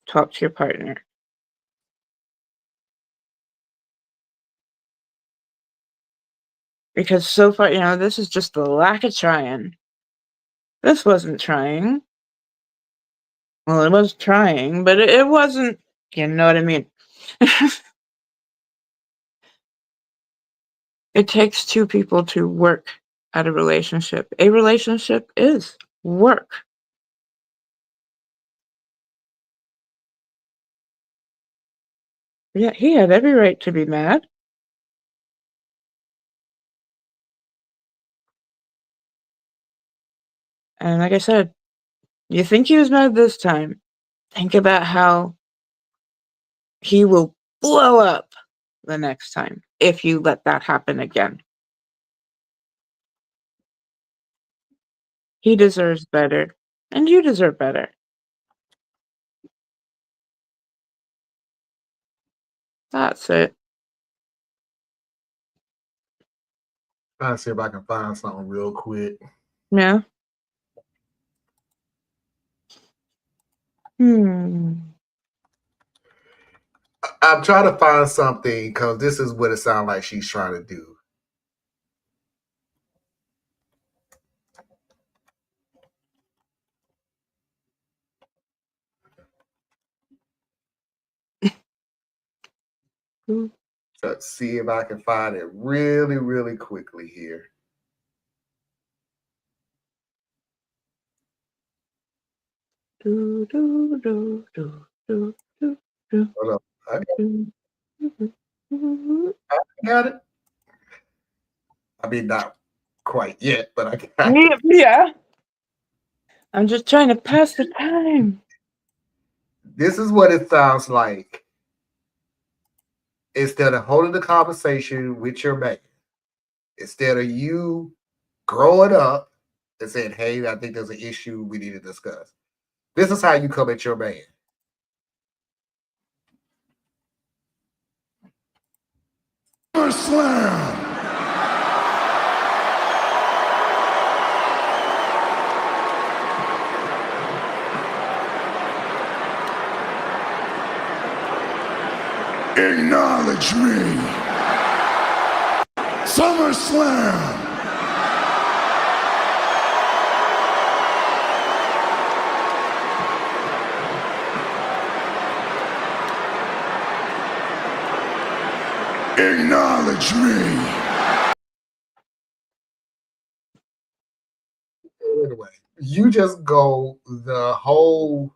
talk to your partner? Because so far, you know, this is just the lack of trying. This wasn't trying. Well, it was trying, but it wasn't, you know what I mean? It takes two people to work at a relationship. A relationship is work. Yeah, he had every right to be mad. And like I said, you think he was mad this time. Think about how he will blow up the next time if you let that happen again. He deserves better, and you deserve better. That's it. Trying to see if I can find something real quick. Yeah. I'm trying to find something because this is what it sounds like she's trying to do. Let's see if I can find it really, really quickly here. Hold up. I got it. I mean, not quite yet, but I got it. Yeah. I'm just trying to pass the time. This is what it sounds like. Instead of holding the conversation with your man, instead of you growing up and saying, hey, I think there's an issue we need to discuss. This is how you come at your man. Slam! Acknowledge me. SummerSlam. Acknowledge me. Anyway, you just go the whole.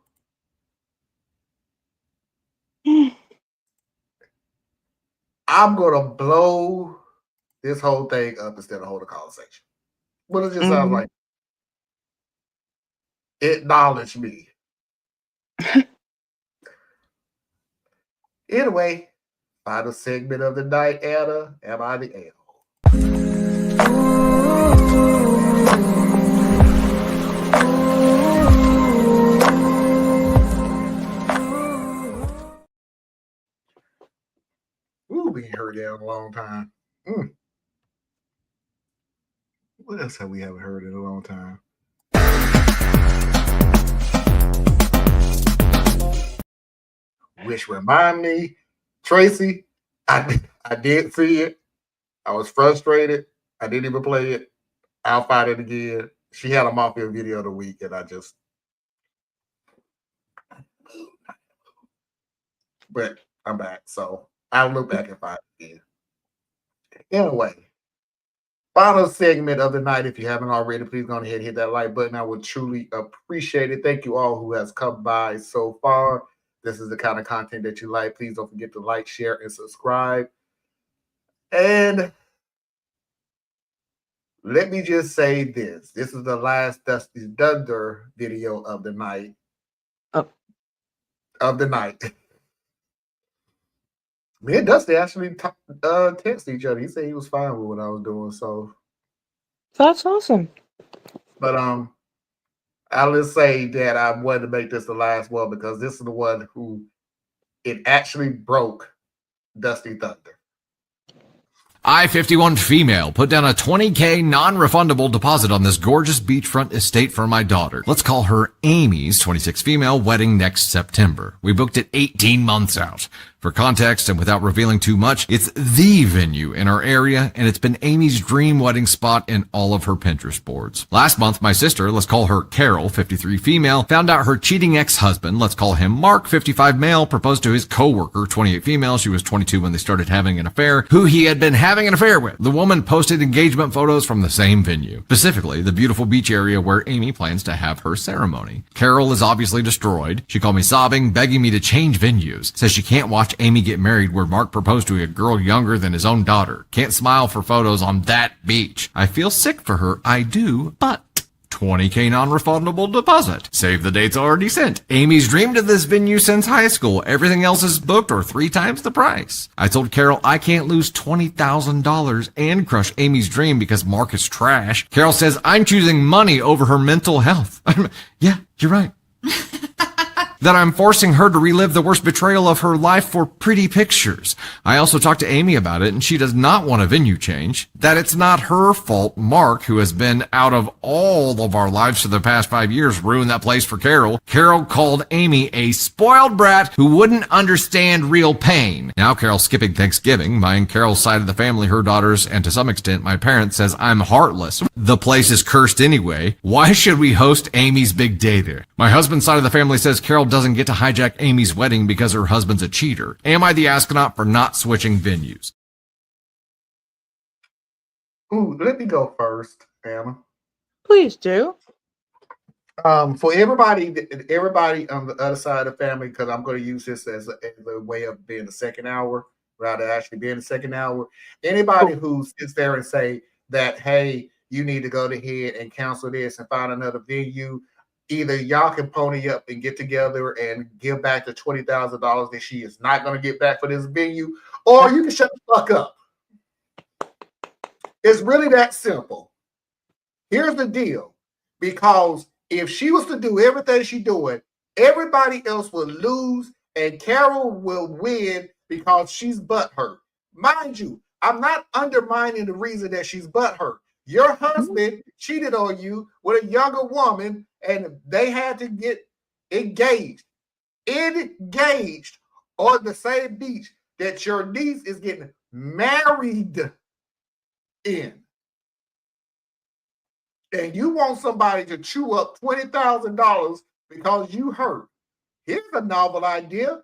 I'm gonna blow this whole thing up instead of hold a conversation. What it just sounds like. Acknowledge me. Anyway, final segment of the night, Anna. Am I the a-hole? Ooh, we ain't heard that in a long time. What else have we haven't heard in a long time? Which remind me, Tracy, I did see it. I was frustrated. I didn't even play it. I'll find it again. She had a Mafia video of the week, and I just. But I'm back, so I'll look back and find it again. Anyway, final segment of the night. If you haven't already, please go ahead and hit that like button. I would truly appreciate it. Thank you all who has come by so far. This is the kind of content that you like. Please don't forget to like, share, and subscribe. And let me just say this. This is the last Dusty Dunder video of the night. Of the night. Me and Dusty actually text each other. He said he was fine with what I was doing. So That's awesome. But I'll just say that I wanted to make this the last one because this is the one who it actually broke Dusty Thunder. I-51 female put down a $20K non-refundable deposit on this gorgeous beachfront estate for my daughter. Let's call her Amy's 26 female wedding next September. We booked it 18 months out. For context and without revealing too much, it's the venue in our area, and it's been Amy's dream wedding spot in all of her Pinterest boards. Last month, my sister, let's call her Carol, 53 female, found out her cheating ex-husband, let's call him Mark, 55 male, proposed to his co-worker, 28 female, she was 22 when they started having an affair, who he had been having an affair with. The woman posted engagement photos from the same venue, specifically the beautiful beach area where Amy plans to have her ceremony. Carol is obviously destroyed. She called me sobbing, begging me to change venues, says she can't watch Amy get married where Mark proposed to a girl younger than his own daughter. Can't smile for photos on that beach. I feel sick for her, I do, but $20K non-refundable deposit. Save the dates already sent. Amy's dreamed of this venue since high school. Everything else is booked or 3 times the price. I told Carol I can't lose $20,000 and crush Amy's dream because Mark is trash. Carol says I'm choosing money over her mental health. Yeah, you're right. That I'm forcing her to relive the worst betrayal of her life for pretty pictures. I also talked to Amy about it, and she does not want a venue change. That it's not her fault Mark, who has been out of all of our lives for the past 5 years, ruined that place for Carol. Carol called Amy a spoiled brat who wouldn't understand real pain. Now Carol's skipping Thanksgiving. My Carol's side of the family, her daughters, and to some extent my parents, says I'm heartless. The place is cursed anyway. Why should we host Amy's big day there? My husband's side of the family says Carol doesn't get to hijack Amy's wedding because her husband's a cheater. Am I the astronaut for not switching venues? Ooh, let me go first, Anna. Please do. For everybody on the other side of the family, because I'm going to use this as a way of being the second hour rather than actually being the second hour. Anybody who sits there and say that, hey, you need to go ahead and cancel this and find another venue, either y'all can pony up and get together and give back the $20,000 that she is not going to get back for this venue, or you can shut the fuck up. It's really that simple. Here's the deal. Because if she was to do everything she's doing, everybody else will lose and Carol will win because she's butthurt. Mind you, I'm not undermining the reason that she's butthurt. Your husband cheated on you with a younger woman and they had to get engaged on the same beach that your niece is getting married in. And you want somebody to chew up $20,000 because you hurt. Here's a novel idea.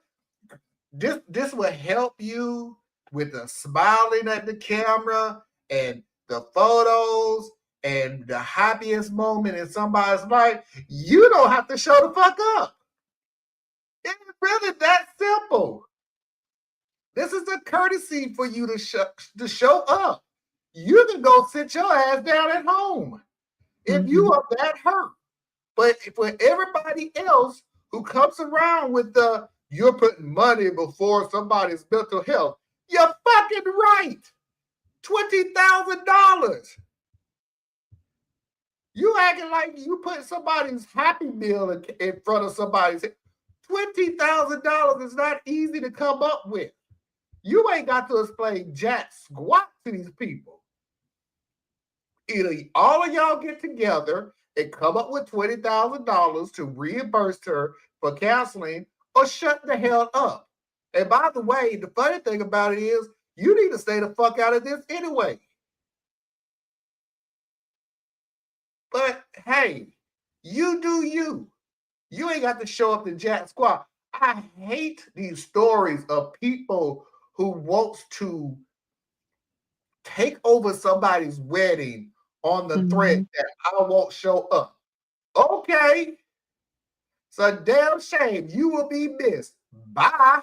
This will help you with the smiling at the camera and the photos and the happiest moment in somebody's life. You don't have to show the fuck up. It's really that simple. This is a courtesy for you to show up. You can go sit your ass down at home if you are that hurt. But for everybody else who comes around with the you're putting money before somebody's mental health, you're fucking right. $20,000. You acting like you put somebody's Happy Meal in front of somebody's. $20,000 is not easy to come up with. You ain't got to explain jack squat to these people. Either all of y'all get together and come up with $20,000 to reimburse her for counseling, or shut the hell up. And by the way, the funny thing about it is, you need to stay the fuck out of this anyway. But hey, you do you. You ain't got to show up to Jack Squad. I hate these stories of people who wants to take over somebody's wedding on the threat that I won't show up. Okay. It's a damn shame. You will be missed. Bye.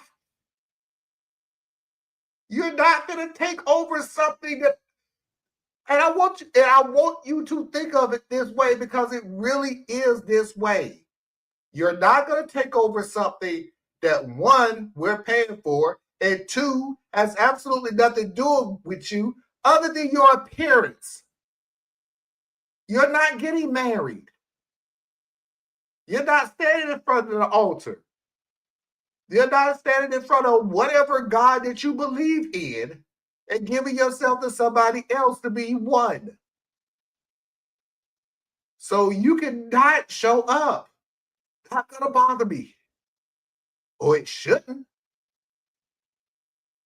You're not going to take over something that, and I want you to think of it this way because it really is this way. You're not going to take over something that, one, we're paying for, and two, has absolutely nothing to do with you other than your appearance. You're not getting married. You're not standing in front of the altar. You're not standing in front of whatever God that you believe in and giving yourself to somebody else to be one. So you cannot show up. Not gonna bother me. Or it shouldn't.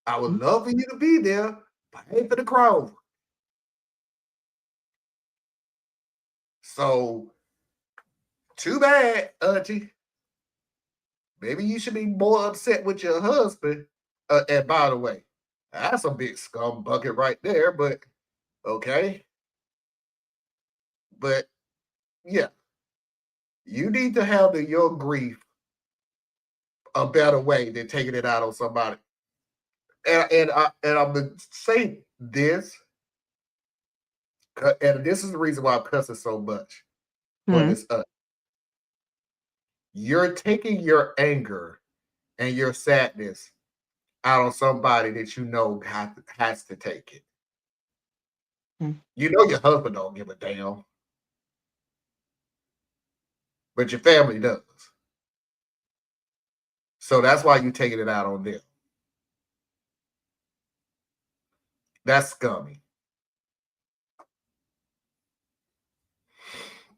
I would love for you to be there, but I ain't for the crowd. So too bad, Auntie. Maybe you should be more upset with your husband. And by the way, that's a big scum bucket right there, but okay. But yeah, you need to handle your grief a better way than taking it out on somebody. And I'm gonna say this, and this is the reason why I'm cussing so much. But Hmm. it's you're taking your anger and your sadness out on somebody that you know has to take it. Hmm. You know your husband don't give a damn, but your family does. So that's why you're taking it out on them. That's scummy.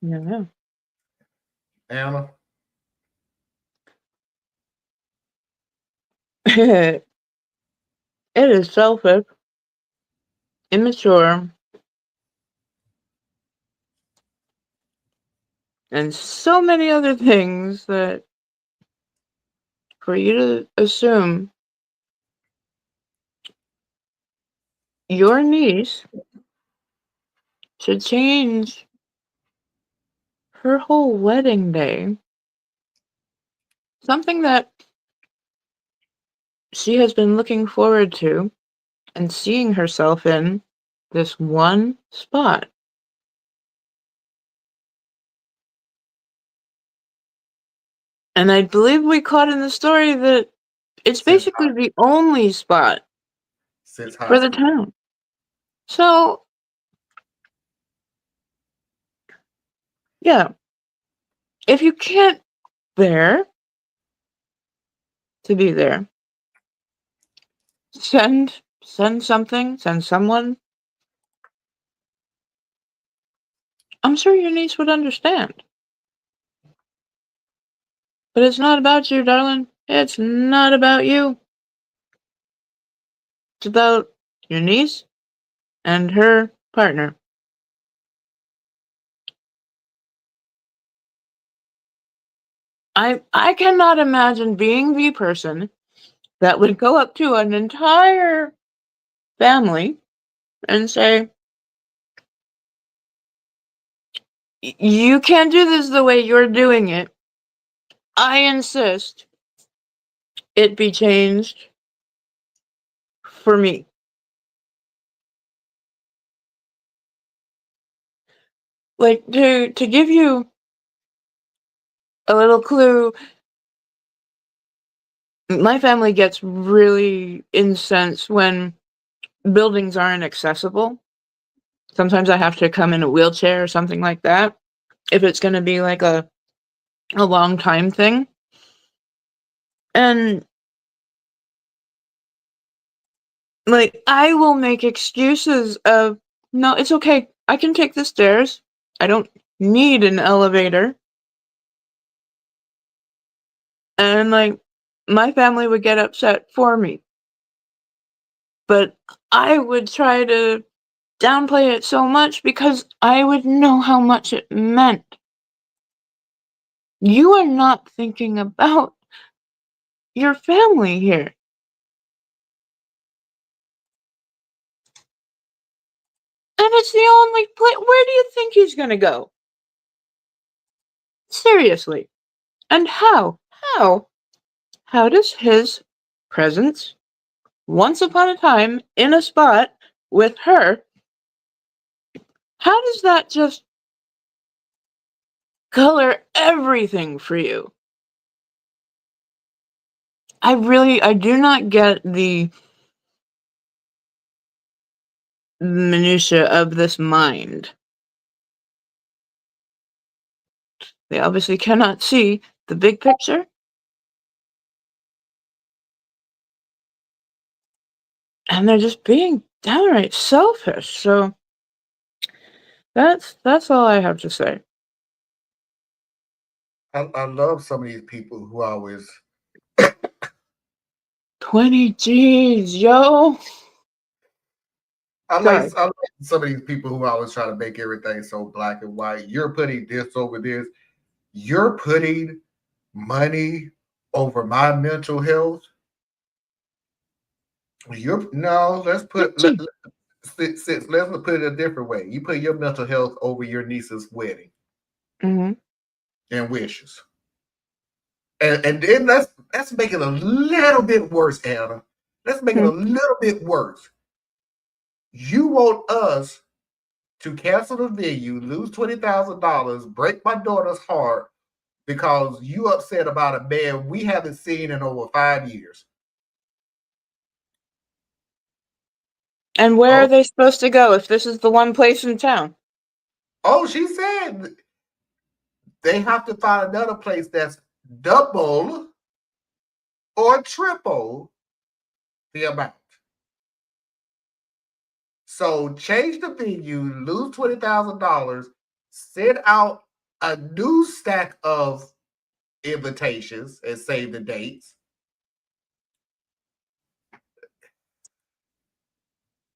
Yeah. Anna, It is selfish, immature, and so many other things that for you to assume your niece should change her whole wedding day, something that she has been looking forward to and seeing herself in this one spot. And I believe we caught in the story that it's since basically the only spot since high for the school. town. So, yeah, if you can't bear to be there, send something, send someone. I'm sure your niece would understand. But it's not about you, darling. It's not about you. It's about your niece and her partner. I cannot imagine being the person that would go up to an entire family and say, you can't do this the way you're doing it. I insist it be changed for me. Like to give you a little clue, my family gets really incensed when buildings aren't accessible. Sometimes I have to come in a wheelchair or something like that if it's going to be like a long time thing. And like I will make excuses of no, it's okay. I can take the stairs. I don't need an elevator. And like my family would get upset for me. But I would try to downplay it so much because I would know how much it meant. You are not thinking about your family here. And it's the only place. Where do you think he's gonna go? Seriously. And how? How? How does his presence, once upon a time, in a spot with her, how does that just color everything for you? I do not get the minutia of this mind. They obviously cannot see the big picture. and they're just being downright selfish. So that's all I have to say. I love some of these people who always 20 G's, yo. Sorry. I like some of these people who always try to make everything so black and white. You're putting this over this. You're putting money over my mental health. Let's put let's put it a different way. You put your mental health over your niece's wedding Mm-hmm. and wishes. And then let's make it a little bit worse, Anna. Let's make it a little bit worse. You want us to cancel the venue, lose $20,000, break my daughter's heart because you upset about a man we haven't seen in over 5 years. And where Oh. are they supposed to go if this is the one place in town? Oh, she said they have to find another place that's double or triple the amount. So change the venue, lose $20,000, send out a new stack of invitations and save the dates.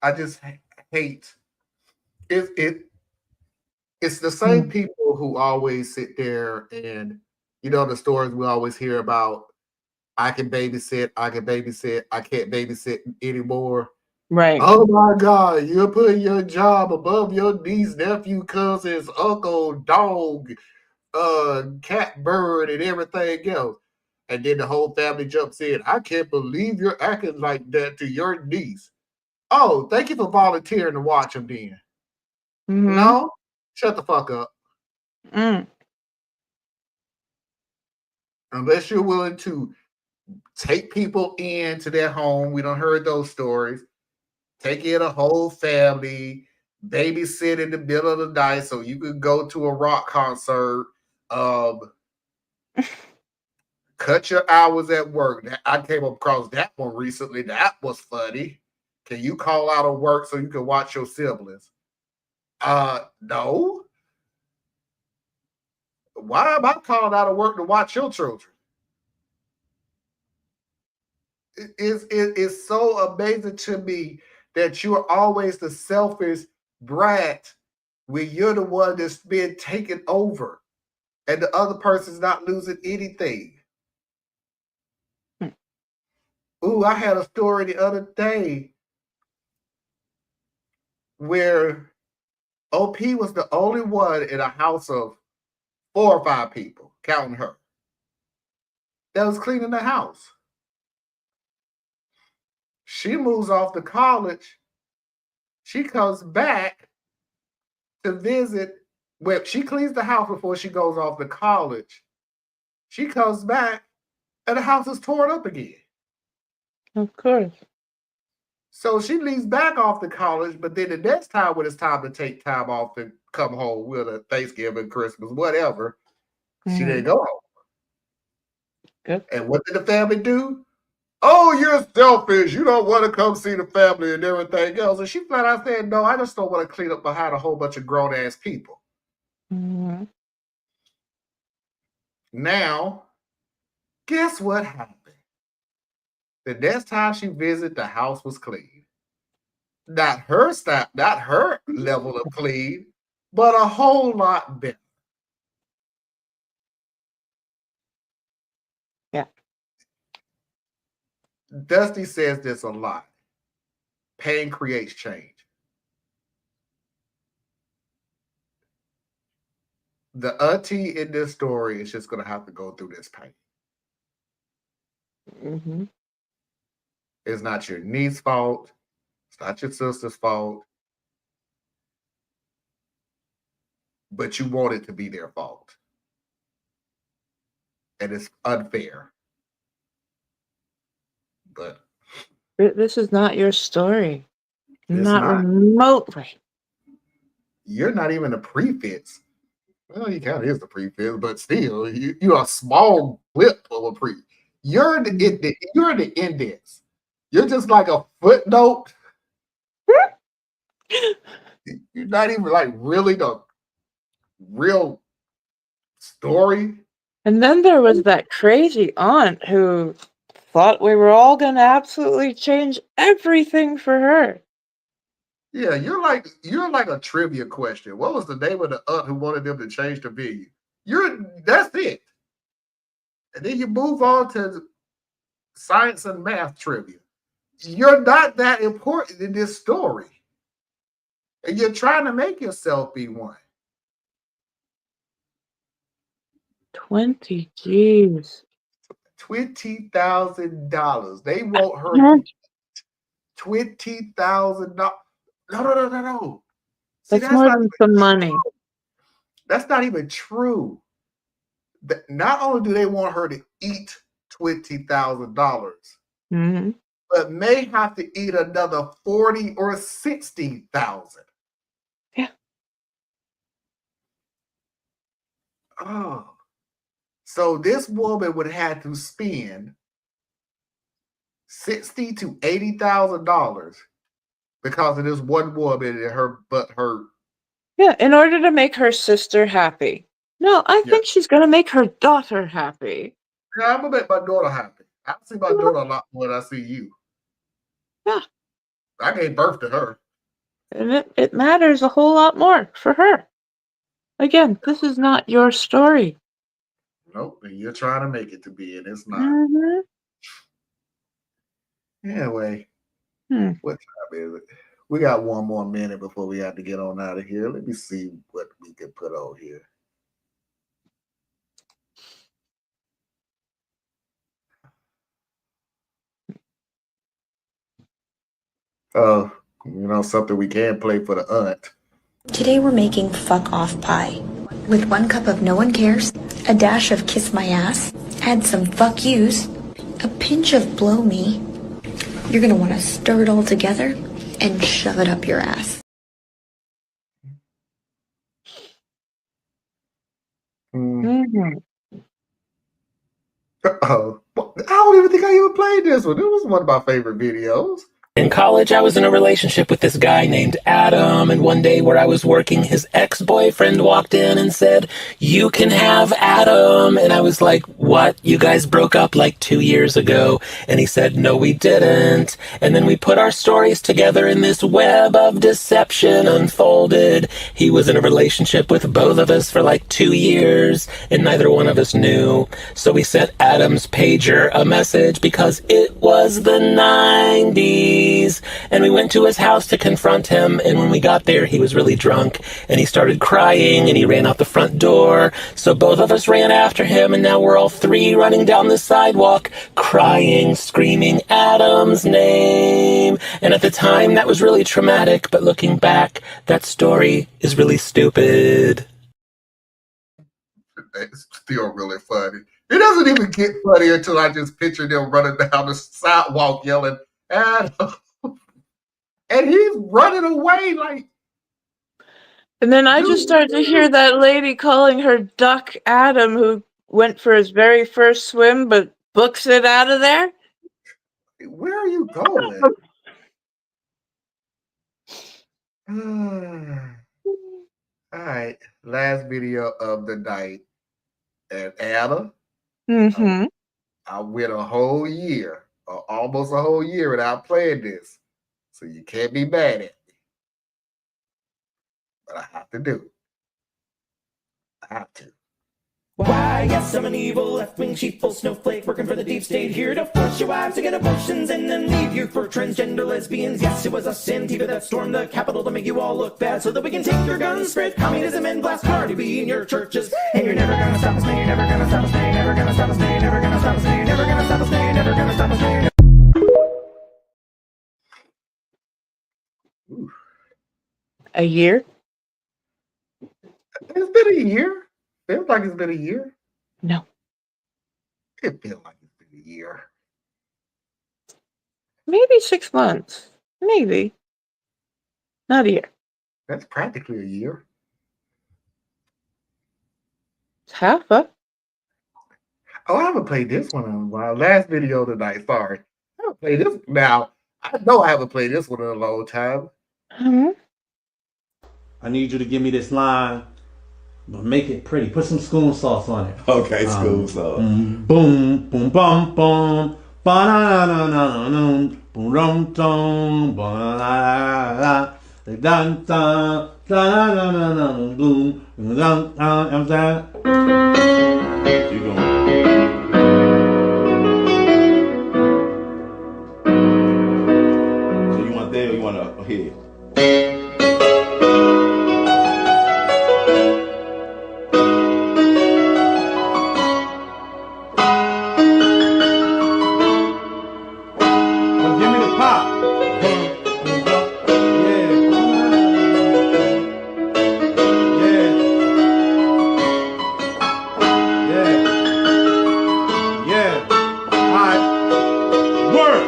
I just hate it's the same people who always sit there and the stories we always hear about. I can babysit, I can't babysit anymore. Right. Oh my God, you're putting your job above your niece, nephew, cousins, uncle, dog, cat, bird, and everything else. And then the whole family jumps in. I can't believe you're acting like that to your niece. Oh, thank you for volunteering to watch them then. Mm-hmm. No, shut the fuck up. Unless you're willing to take people into their home. We don't heard those stories. Take in a whole family, babysit in the middle of the night so you could go to a rock concert. Cut your hours at work. I came across that one recently. That was funny. Can you call out of work so you can watch your siblings? No. Why am I calling out of work to watch your children? It's so amazing to me that you're always the selfish brat when you're the one that's been taken over and the other person's not losing anything. Ooh, I had a story the other day where OP was the only one in a house of 4 or 5 people, counting her, that was cleaning the house. She moves off to college. She comes back to visit. Well, she cleans the house before she goes off to college. She comes back and the house is torn up again. Of course. So she leaves back off to college, but then the next time when it's time to take time off to come home with a Thanksgiving, Christmas, whatever, she didn't go home. Good. And what did the family do? Oh, you're selfish. You don't want to come see the family and everything else. And she flat out said, no, I just don't want to clean up behind a whole bunch of grown-ass people. Mm-hmm. Now, guess what happened? The next time she visited, the house was clean. Not her style, not her level of clean, but a whole lot better. Yeah. Dusty says this a lot. Pain creates change. The auntie in this story is just going to have to go through this pain. Mm-hmm. It's not your niece's fault. It's not your sister's fault. But you want it to be their fault. And it's unfair. But This is not your story. Not not. remotely. You're not even a prefix. Well, he kind of is the prefix, but still, you're a small clip of a pre. You're the index. You're just like a footnote. You're not even like really the real story. And then there was that crazy aunt who thought we were all going to absolutely change everything for her. Yeah, you're like a trivia question. What was the name of the aunt who wanted them to change the venue? That's it. And then you move on to science and math trivia. You're not that important in this story. And you're trying to make yourself be one. 20 G's. $20,000. They want her Huh? $20,000. No. See, That's more than some money. That's not even true. Not only do they want her to eat $20,000, Mm-hmm. but may have to eat another 40 or 60,000. Yeah. Oh. So this woman would have to spend $60,000 to $80,000 because of this one woman and her butt hurt. Yeah, in order to make her sister happy. No, I think she's going to make her daughter happy. Yeah, I'm gonna make my daughter happy. I see my daughter a lot more than I see you. Yeah. I gave birth to her. And it matters a whole lot more for her. Again, this is not your story. Nope, and you're trying to make it to be, and it's not. Mm-hmm. Anyway, What time is it? We got one more minute before we have to get on out of here. Let me see what we can put on here. Something we can play for the aunt. Today we're making fuck off pie. With 1 cup of no one cares, a dash of kiss my ass, add some fuck yous, a pinch of blow me. You're gonna wanna stir it all together and shove it up your ass. Mm-hmm. Oh, I don't even think I even played this one. It was one of my favorite videos. In college, I was in a relationship with this guy named Adam, and one day where I was working, his ex-boyfriend walked in and said, "You can have Adam." And I was like, "What? You guys broke up like 2 years ago?" And he said, "No, we didn't." And then we put our stories together and this web of deception unfolded. He was in a relationship with both of us for like 2 years, and neither one of us knew. So we sent Adam's pager a message because it was the 90s. And we went to his house to confront him, and when we got there, he was really drunk, and he started crying, and he ran out the front door. So both of us ran after him, and now we're all 3 running down the sidewalk, crying, screaming Adam's name. And at the time, that was really traumatic, but looking back, that story is really stupid. It's still really funny. It doesn't even get funny until I just picture them running down the sidewalk yelling, Adam. And he's running away like. And then I just started to hear that lady calling her duck Adam, who went for his very first swim but books it out of there. Where are you going? All right, last video of the night. And Anna, Mm-hmm. I went a whole year, or almost a whole year without playing this. So you can't be mad at me. But I have to do it. I have to. Why, yes, I'm an evil left-wing sheeple snowflake working for the deep state, here to force your wives to get abortions and then leave you for transgender lesbians. Yes, it was us Antifa that stormed the Capitol to make you all look bad so that we can take your guns, spread communism, and blast Cardi B in your churches. And you're never gonna stop us, no, you're never gonna stop us, no, you're never gonna stop us, no, you're never gonna stop us, no, you're never gonna stop us, no, you're never gonna stop us, no, you're never. A year? It's been a year. Feels like it's been a year. No. It feels like it's been a year. Maybe 6 months. Maybe. Not a year. That's practically a year. It's half a. Oh, I haven't played this one in a while. Last video tonight, sorry. haven't played this now. I know I haven't played this one in a long time. I need you to give me this line, but make it pretty. Put some spoon sauce on it. Okay, school sauce. Boom, boom, boom, bum, bum. Ba-na-na-na-na-na-na. Boom, dum, dum. Ba-na-na-na-na. Dun, dun. Da-na-na-na-na. Boom. Dun, dun. I'm that. Keep going. So you want that or you want to hit? Well, give me the pop. Yeah. All right. Work.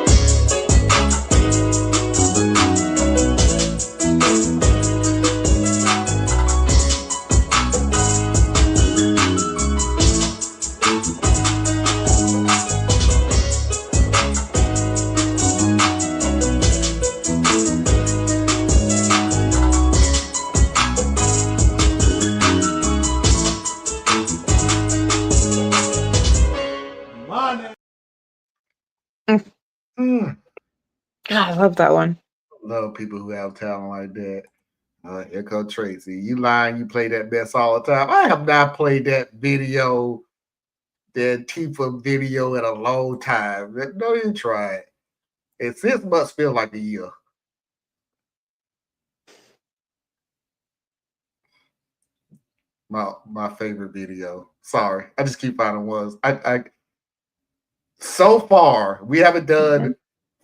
Money. Mm. God, I love that one. Love people who have talent like that. Here comes Tracy. You lying, you play that mess all the time. I have not played that video, that Tifa video in a long time. Don't even try it. It since must feel like a year. My favorite video. Sorry, I just keep finding ones. I so far we haven't done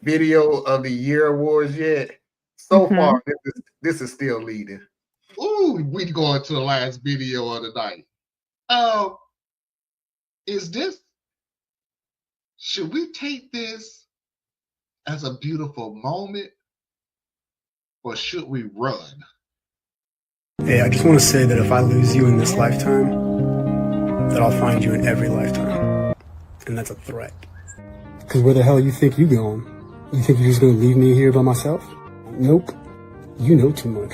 video of the year awards yet. So far, this is still leading. Ooh, we going to the last video of the night. Should we take this as a beautiful moment, or should we run? Hey, I just want to say that if I lose you in this lifetime, that I'll find you in every lifetime. And that's a threat. Because where the hell you think you going? You think you're just going to leave me here by myself? Nope. You know too much.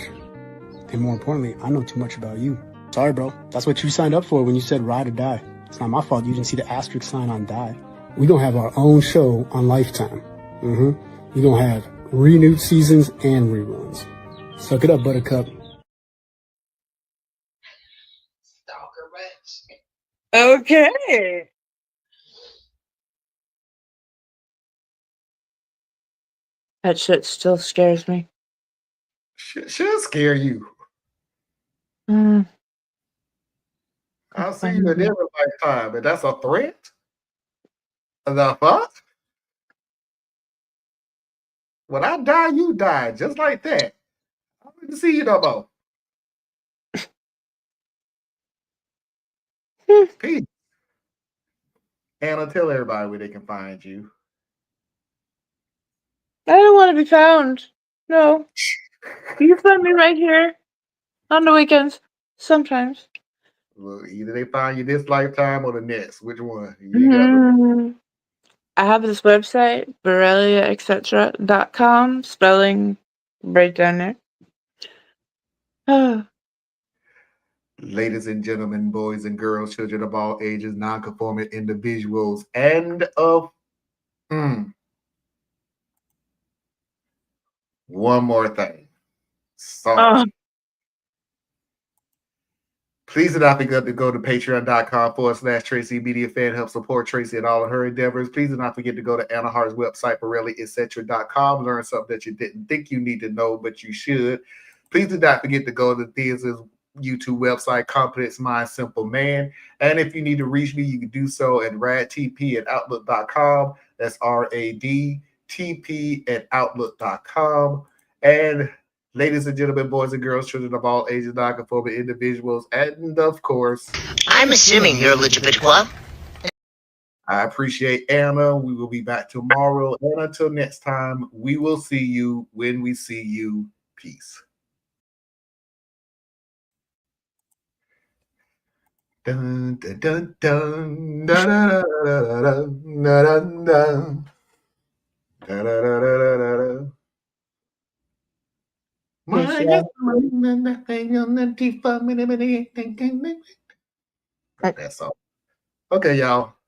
And more importantly, I know too much about you. Sorry, bro. That's what you signed up for when you said ride or die. It's not my fault you didn't see the asterisk sign on die. We're going to have our own show on Lifetime. We're going to have renewed seasons and reruns. Suck it up, Buttercup. Okay. That shit still scares me. Should scare you. I'll see you in every lifetime, and that's a threat? The fuck? When I die, you die, just like that. I don't need to see you no more. Peace. Anna, tell everybody where they can find you. I don't want to be found. No. You can find me right here. On the weekends. Sometimes. Well, either they find you this lifetime or the next. Which one? You got I have this website, borrelia.etc.com, spelling right down there. Ladies and gentlemen, boys and girls, children of all ages, non-conforming individuals, and of one more thing. Sorry. Please do not forget to go to patreon.com/Tracy Media Fan. Help support Tracy and all of her endeavors. Please do not forget to go to Anna Hart's website, borrelia.etc.com. Learn something that you didn't think you need to know, but you should. Please do not forget to go to Thea's YouTube website, Confidence Mind Simple Man. And if you need to reach me, you can do so at radtp@outlook.com. That's RADTP@outlook.com. And ladies and gentlemen, boys and girls, children of all ages, non-conforming individuals, and of course, I'm assuming you're legitimate club. I appreciate Anna. We will be back tomorrow. And until next time, we will see you when we see you. Peace. Dun, dun, dun, dun, dun, dun, dun, dun, dun, dun. Da-da-da-da-da-da. That song. Okay, y'all.